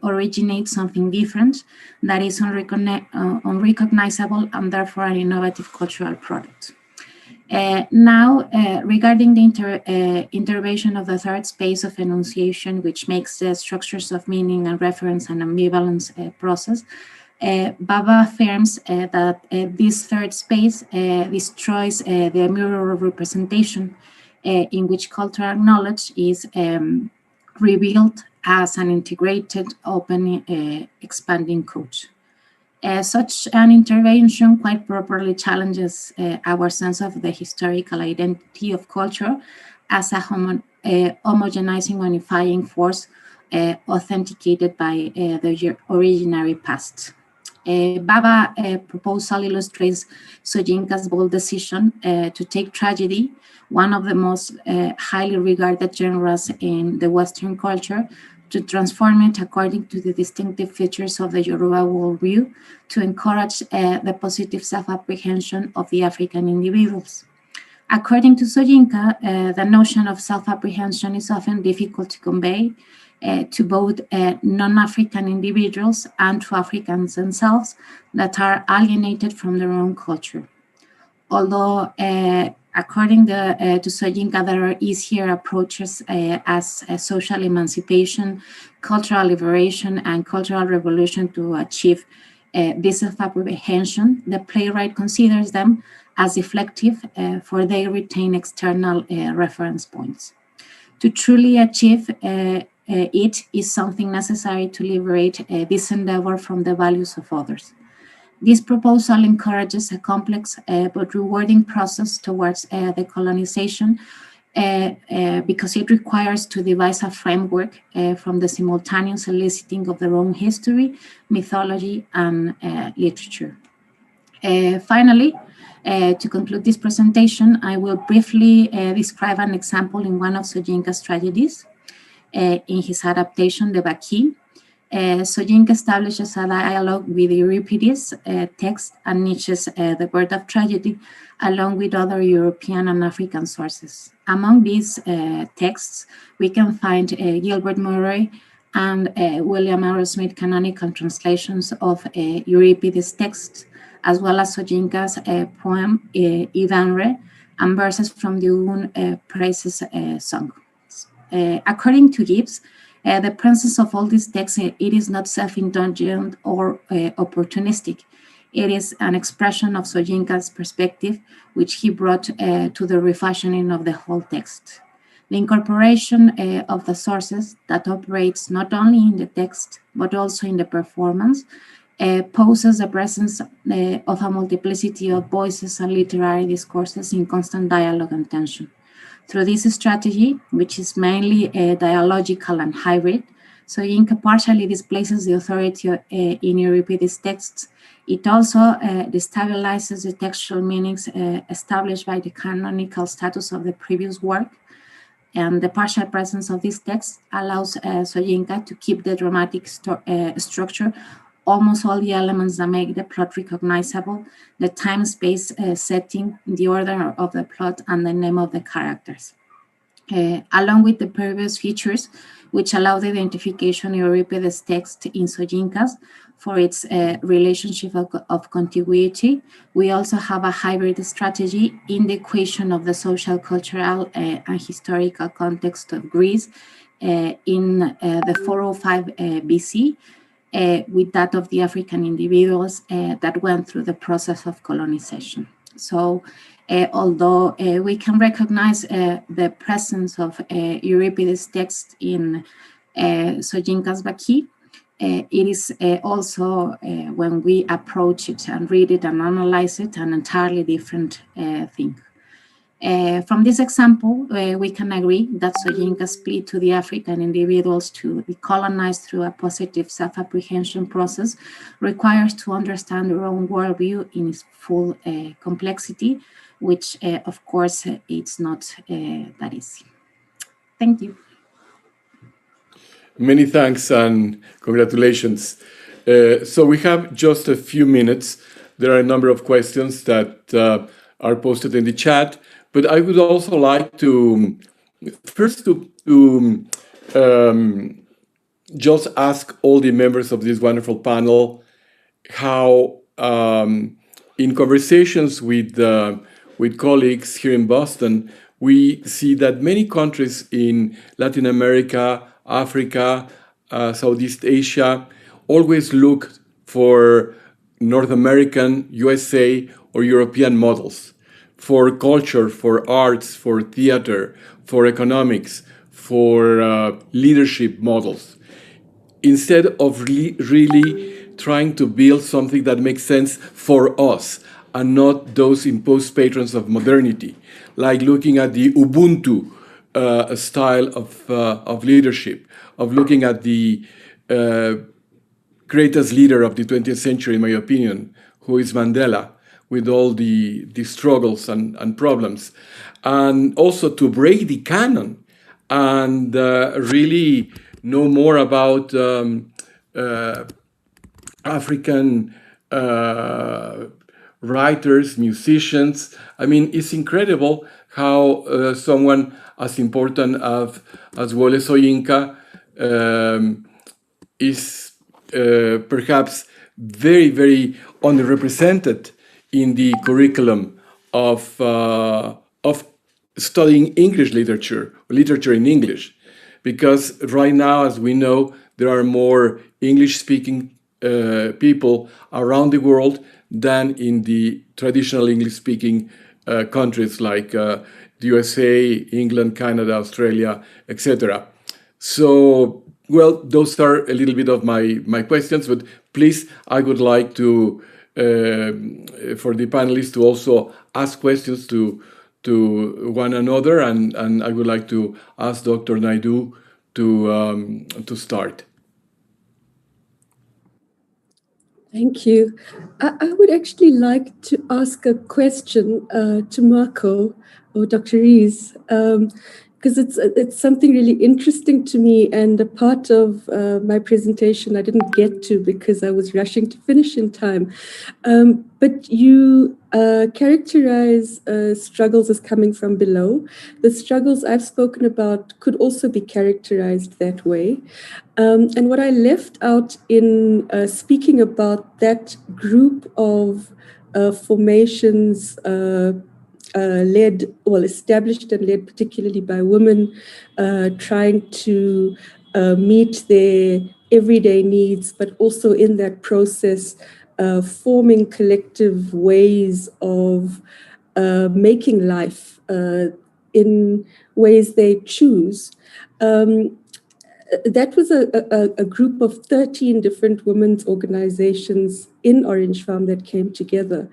originates something different that is unrecognizable and therefore an innovative cultural product. Now, regarding the intervention of the third space of enunciation, which makes the structures of meaning and reference and ambivalence process, Baba affirms that this third space destroys the mirror of representation in which cultural knowledge is revealed as an integrated, open, expanding code. Such an intervention quite properly challenges our sense of the historical identity of culture as a homogenizing, unifying force authenticated by the originary past. Baba proposal illustrates Soyinka's bold decision to take tragedy, one of the most highly regarded genres in the Western culture, to transform it according to the distinctive features of the Yoruba worldview to encourage the positive self-apprehension of the African individuals. According to Soyinka, the notion of self-apprehension is often difficult to convey to both non-African individuals and to Africans themselves that are alienated from their own culture. Although according to Soyinka, there are easier approaches as social emancipation, cultural liberation, and cultural revolution to achieve this self-apprehension. The playwright considers them as deflective, for they retain external reference points. To truly achieve it is something necessary to liberate this endeavor from the values of others. This proposal encourages a complex but rewarding process towards decolonization because it requires to devise a framework from the simultaneous eliciting of their own history, mythology, and literature. Finally, to conclude this presentation, I will briefly describe an example in one of Soyinka's tragedies. In his adaptation, The Baki, Soyinka establishes a dialogue with Euripides' text and Nietzsche's The Birth of Tragedy, along with other European and African sources. Among these texts, we can find Gilbert Murray and William Arrowsmith canonical translations of Euripides' text, as well as Soyinka's poem Idanre and verses from the Un Praises song. According to Gibbs, the presence of all these texts, it is not self-indulgent or opportunistic. It is an expression of Soyinka's perspective, which he brought to the refashioning of the whole text. The incorporation of the sources that operates not only in the text, but also in the performance, poses the presence of a multiplicity of voices and literary discourses in constant dialogue and tension. Through this strategy, which is mainly dialogical and hybrid, Soyinka partially displaces the authority in Euripides' texts. It also destabilizes the textual meanings established by the canonical status of the previous work, and the partial presence of this text allows Soyinka to keep the dramatic structure, almost all the elements that make the plot recognizable, the time-space setting, the order of the plot, and the name of the characters. Along with the previous features, which allow the identification of Euripides' text in Soyinka's for its relationship of contiguity, we also have a hybrid strategy in the equation of the social, cultural, and historical context of Greece in the 405 BC, with that of the African individuals that went through the process of colonization. So although we can recognize the presence of Euripides' text in Soyinka's Baki, it is also, when we approach it and read it and analyze it, an entirely different thing. From this example, we can agree that Soyinka's plea to the African individuals to decolonize through a positive self-apprehension process requires to understand their own worldview in its full complexity, which, of course, it's not that easy. Thank you. Many thanks and congratulations. So we have just a few minutes. There are a number of questions that are posted in the chat, but I would also like to first to just ask all the members of this wonderful panel how, in conversations with colleagues here in Boston, we see that many countries in Latin America, Africa, Southeast Asia, always look for North American, USA, or European models for culture, for arts, for theater, for economics, for leadership models, instead of really trying to build something that makes sense for us and not those imposed patrons of modernity, like looking at the Ubuntu style of leadership, of looking at the greatest leader of the 20th century, in my opinion, who is Mandela, with all the struggles and problems, and also to break the canon and really know more about African writers, musicians. I mean, it's incredible how someone as important as Wole Soyinka is perhaps very, very underrepresented in the curriculum of studying English literature in English, because right now, as we know, there are more English-speaking people around the world than in the traditional English-speaking countries like the USA, England, Canada, Australia, etc. So, well, those are a little bit of my questions, but please, I would like to for the panelists to also ask questions to one another, and I would like to ask Dr. Naidoo to start. Thank you. I would actually like to ask a question to Marco or Dr. Reyes, because it's something really interesting to me, and a part of my presentation I didn't get to because I was rushing to finish in time. But you characterize struggles as coming from below. The struggles I've spoken about could also be characterized that way. And what I left out in speaking about that group of formations established and led particularly by women, trying to meet their everyday needs, but also in that process, forming collective ways of making life in ways they choose. That was a group of 13 different women's organizations in Orange Farm that came together.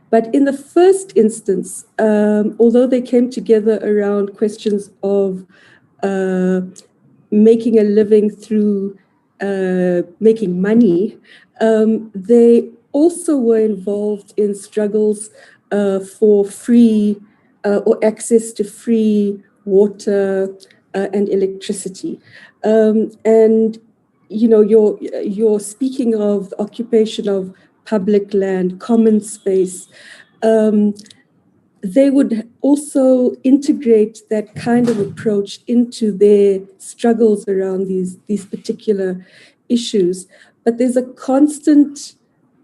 But in the first instance, although they came together around questions of making a living through making money, they also were involved in struggles for free or access to free water and electricity. And you know, you're speaking of the occupation of public land, common space. They would also integrate that kind of approach into their struggles around these particular issues. But there's a constant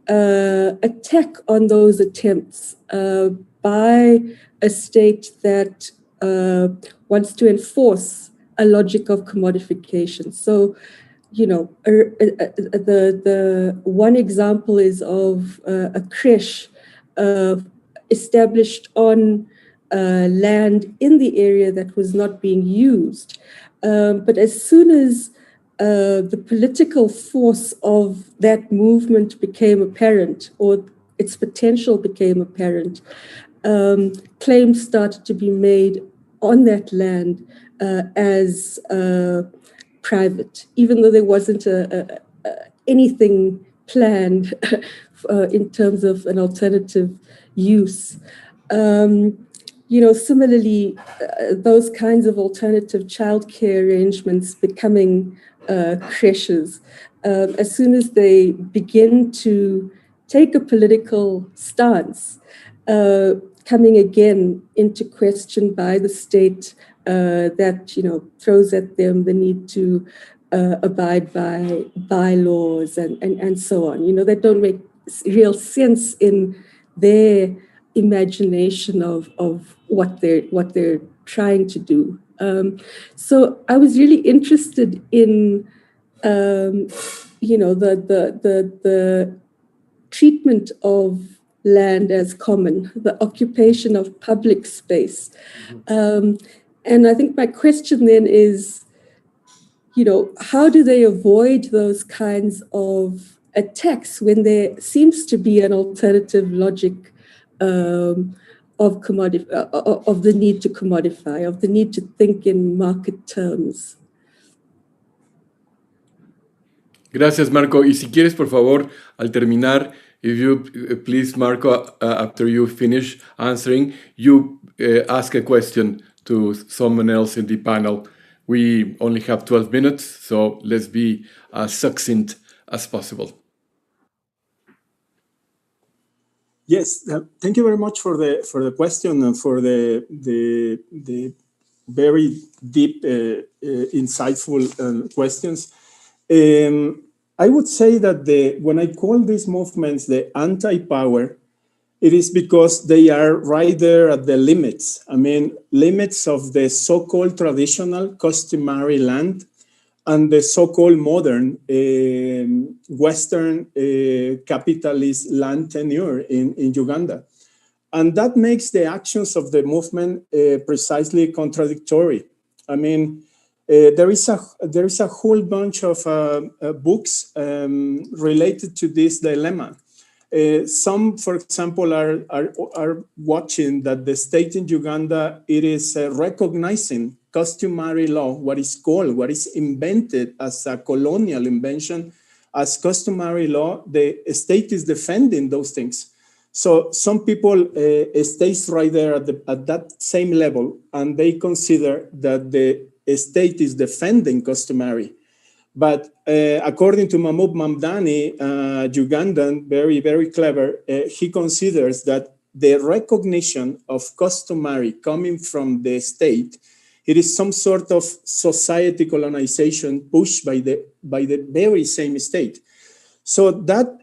attack on those attempts by a state that wants to enforce a logic of commodification. So the one example is of a creche established on land in the area that was not being used. But as soon as the political force of that movement became apparent, or its potential became apparent, claims started to be made on that land as private, even though there wasn't anything planned in terms of an alternative use. Similarly, those kinds of alternative childcare arrangements becoming creches, as soon as they begin to take a political stance, coming again into question by the state that throws at them the need to abide by bylaws and so on. That don't make real sense in their imagination of what they're trying to do. So I was really interested in the treatment of land as common, the occupation of public space. And I think my question then is, how do they avoid those kinds of attacks when there seems to be an alternative logic of the need to commodify, of the need to think in market terms? Gracias, Marco. Y si quieres, por favor, al terminar, if you please, Marco, after you finish answering, you ask a question to someone else in the panel. We only have 12 minutes, so let's be as succinct as possible. Yes, thank you very much for the question and for the very deep, insightful questions. I would say that when I call these movements the anti-power, it is because they are right there at the limits. I mean, limits of the so-called traditional customary land and the so-called modern Western capitalist land tenure in Uganda. And that makes the actions of the movement precisely contradictory. I mean, there is a whole bunch of books related to this dilemma. Some, for example, are watching that the state in Uganda, it is recognizing customary law, what is invented as a colonial invention, as customary law. The state is defending those things. So some people stays right there at that same level, and they consider that the state is defending customary. But according to Mahmoud Mamdani, Ugandan, very, very clever, he considers that the recognition of customary coming from the state, it is some sort of society colonization pushed by the very same state. So that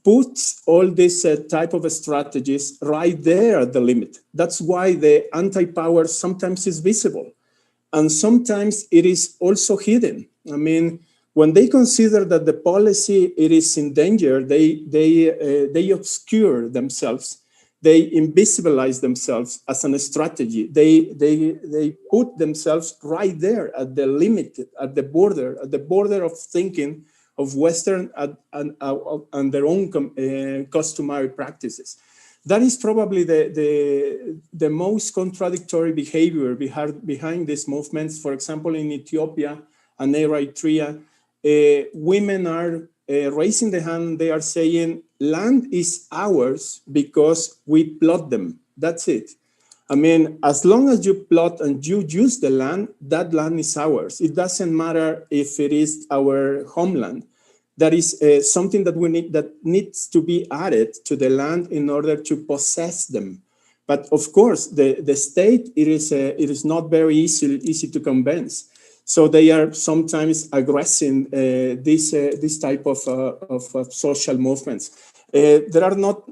puts all these type of strategies right there at the limit. That's why the anti-power sometimes is visible. And sometimes it is also hidden. I mean, when they consider that the policy it is in danger, they obscure themselves. They invisibilize themselves as a strategy. They put themselves right there at the limit, at the border of thinking of Western and their own customary practices. That is probably the most contradictory behavior behind these movements. For example, in Ethiopia and Eritrea, women are raising the hand. They are saying, land is ours because we plot them. That's it. I mean, as long as you plot and you use the land, that land is ours. It doesn't matter if it is our homeland. That is something that that needs to be added to the land in order to possess them. But of course, the state, it is not very easy to convince. So they are sometimes aggressing this type of social movements. There are not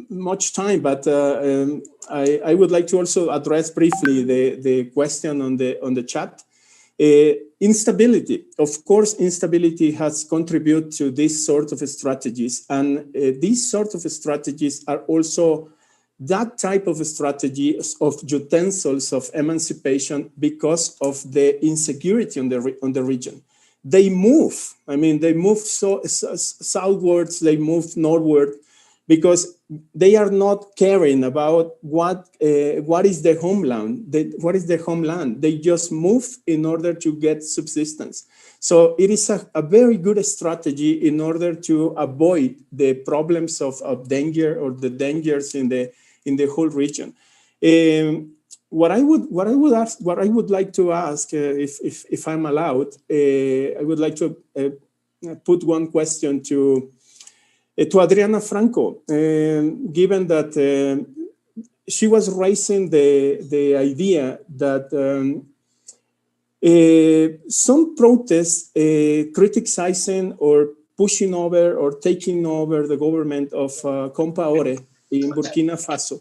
much time, but I would like to also address briefly the question on the chat. Instability. Of course, instability has contributed to these sort of strategies. And these sort of strategies are also that type of strategy of utensils of emancipation because of the insecurity on the region. They move. I mean, they move southwards, they move northward, because they are not caring about what is the homeland. What is the homeland? They just move in order to get subsistence. So it is a very good strategy in order to avoid the problems of danger or the dangers in the whole region. What I would like to ask, if I'm allowed, I would like to put one question to Adriana Franco, given that she was raising the idea that some protests criticizing or pushing over or taking over the government of Compaoré in Burkina Faso.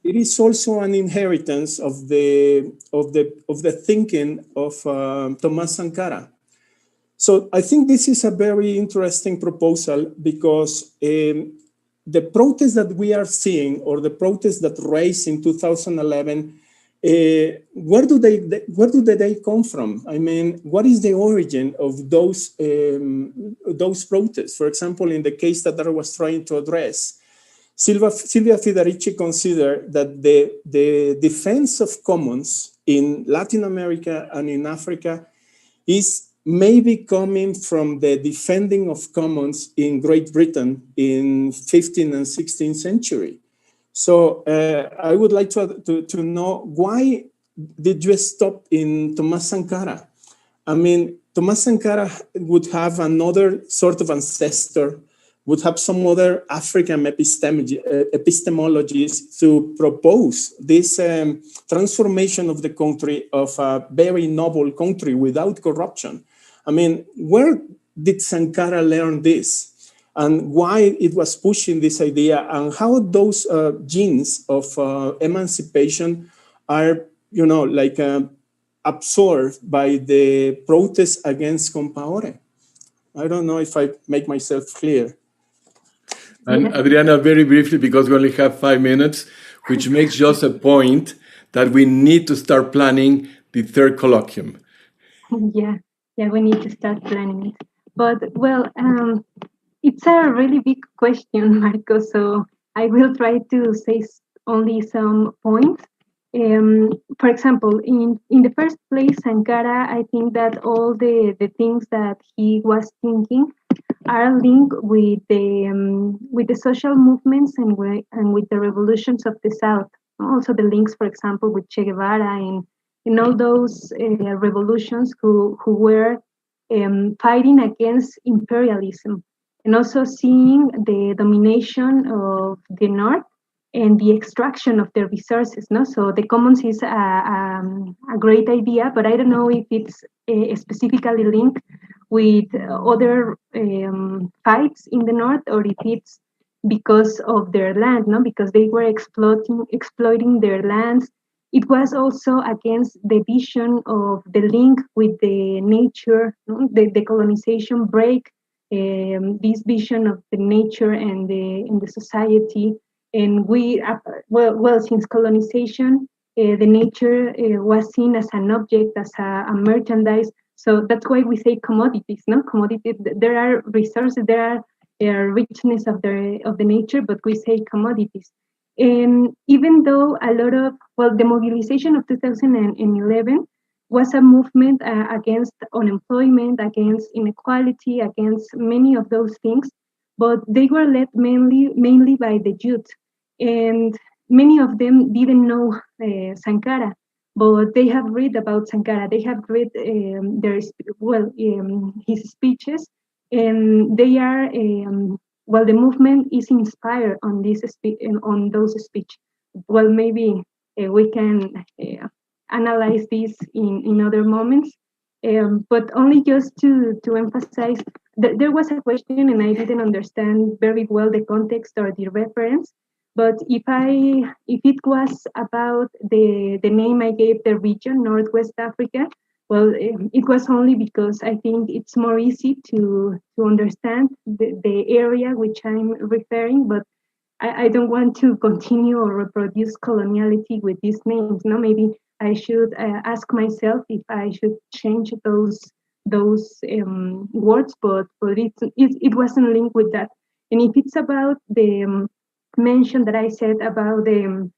It is also an inheritance of the thinking of Thomas Sankara. So I think this is a very interesting proposal because the protests that we are seeing, or the protests that raised in 2011, where do they come from? I mean, what is the origin of those protests? For example, in the case that I was trying to address, Silvia Federici considered that the defense of commons in Latin America and in Africa is maybe coming from the defending of commons in Great Britain in 15th and 16th century. So I would like to know, why did you stop in Thomas Sankara? I mean, Thomas Sankara would have another sort of ancestor, would have some other African epistemologies to propose this transformation of the country of a very noble country without corruption. I mean, where did Sankara learn this? And why it was pushing this idea, and how those genes of emancipation are, absorbed by the protests against Compaoré? I don't know if I make myself clear. And Adriana, very briefly, because we only have 5 minutes, which makes just a point that we need to start planning the third colloquium. Yeah, we need to start planning it. But, well, it's a really big question, Marco, so I will try to say only some points. For example, in the first place, Sankara, I think that all the things that he was thinking are linked with the social movements and with the revolutions of the South. Also the links, for example, with Che Guevara and all those revolutions who were fighting against imperialism, and also seeing the domination of the North and the extraction of their resources. No, so the commons is a great idea, but I don't know if it's specifically linked with other fights in the North, or if it's because of their land, no? Because they were exploiting their lands. It was also against the vision of the link with the nature, no? The decolonization break this vision of the nature and the society. And we, since colonization, the nature was seen as an object, as a merchandise. So that's why we say commodities, no? Commodities, there are resources, there are richness of the nature, but we say commodities. And even though a lot of, the mobilization of 2011 was a movement against unemployment, against inequality, against many of those things, but they were led mainly by the youth. And many of them didn't know Sankara, but they have read about Sankara. They have read his speeches, and they are the movement is inspired on on those speeches. Well, maybe we can analyze this in other moments, but only just to emphasize that there was a question, and I didn't understand very well the context or the reference. But if it was about the name I gave the region, Northwest Africa, well, it was only because I think it's more easy to understand the area which I'm referring, but I don't want to continue or reproduce coloniality with these names. No, maybe I should ask myself if I should change those words, but it wasn't linked with that. And if it's about the mention that I said about the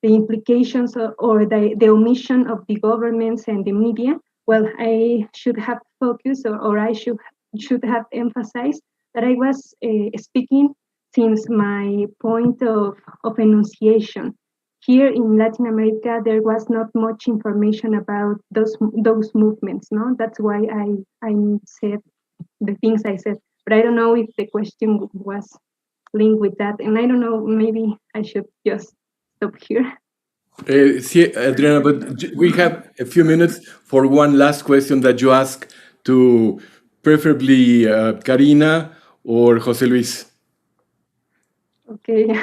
implications or the omission of the governments and the media, well, I should have focused or I should have emphasized that I was speaking since my point of enunciation. Here in Latin America, there was not much information about those movements. No, that's why I said the things I said. But I don't know if the question was linked with that, and I don't know. Maybe I should just stop here. See, Adriana, but we have a few minutes for one last question that you ask to preferably Karina or José Luis. Okay.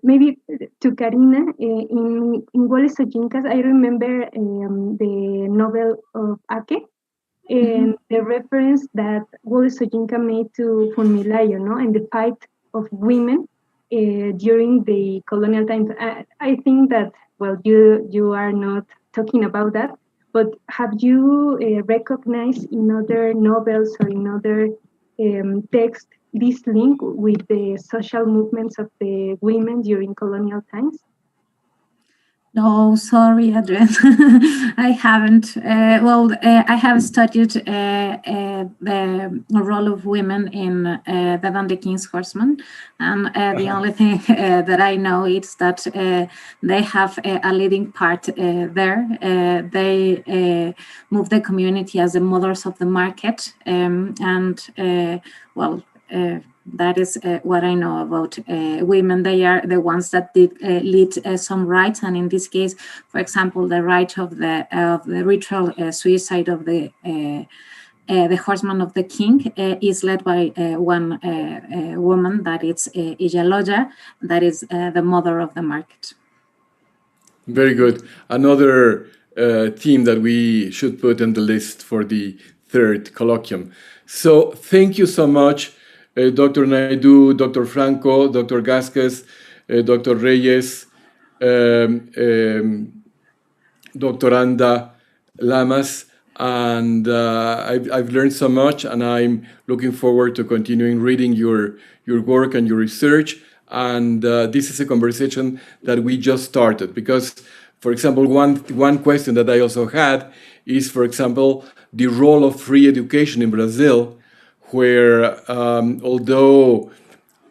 Maybe to Karina, in Wole Soyinka, I remember the novel of Ake, and the reference that Wole Soyinka made to Funmilayo, no, and the fight of women during the colonial times. I think that, well, you are not talking about that, but have you recognized in other novels or in other texts this link with the social movements of the women during colonial times? No, sorry, Adriana. I haven't. I have studied the role of women in the Dundee King's Horsemen, and the only thing that I know is that they have a leading part there. They move the community as the mothers of the market, that is what I know about women. They are the ones that did lead some rights, and in this case, for example, the right of the ritual suicide of the horseman of the king is led by one woman, that is Iyaloja, that is the mother of the market. Very good. Another theme that we should put on the list for the third colloquium. So thank you so much, Dr. Naidoo, Dr. Franco, Dr. Gázquez, Dr. Reyes, Dr. Anda, Lamas, and I've learned so much, and I'm looking forward to continuing reading your work and your research. And this is a conversation that we just started because, for example, one question that I also had is, for example, the role of free education in Brazil, where although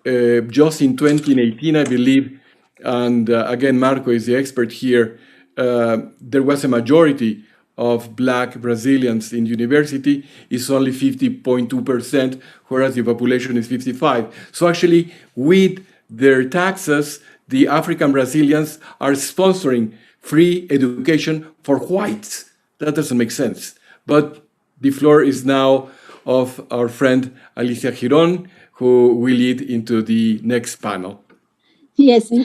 just in 2018, I believe, and again, Marco is the expert here, there was a majority of Black Brazilians in university, is only 50.2%, whereas the population is 55%. So actually, with their taxes, the African Brazilians are sponsoring free education for whites. That doesn't make sense. But the floor is now of our friend Alicia Giron, who will lead into the next panel. Yes,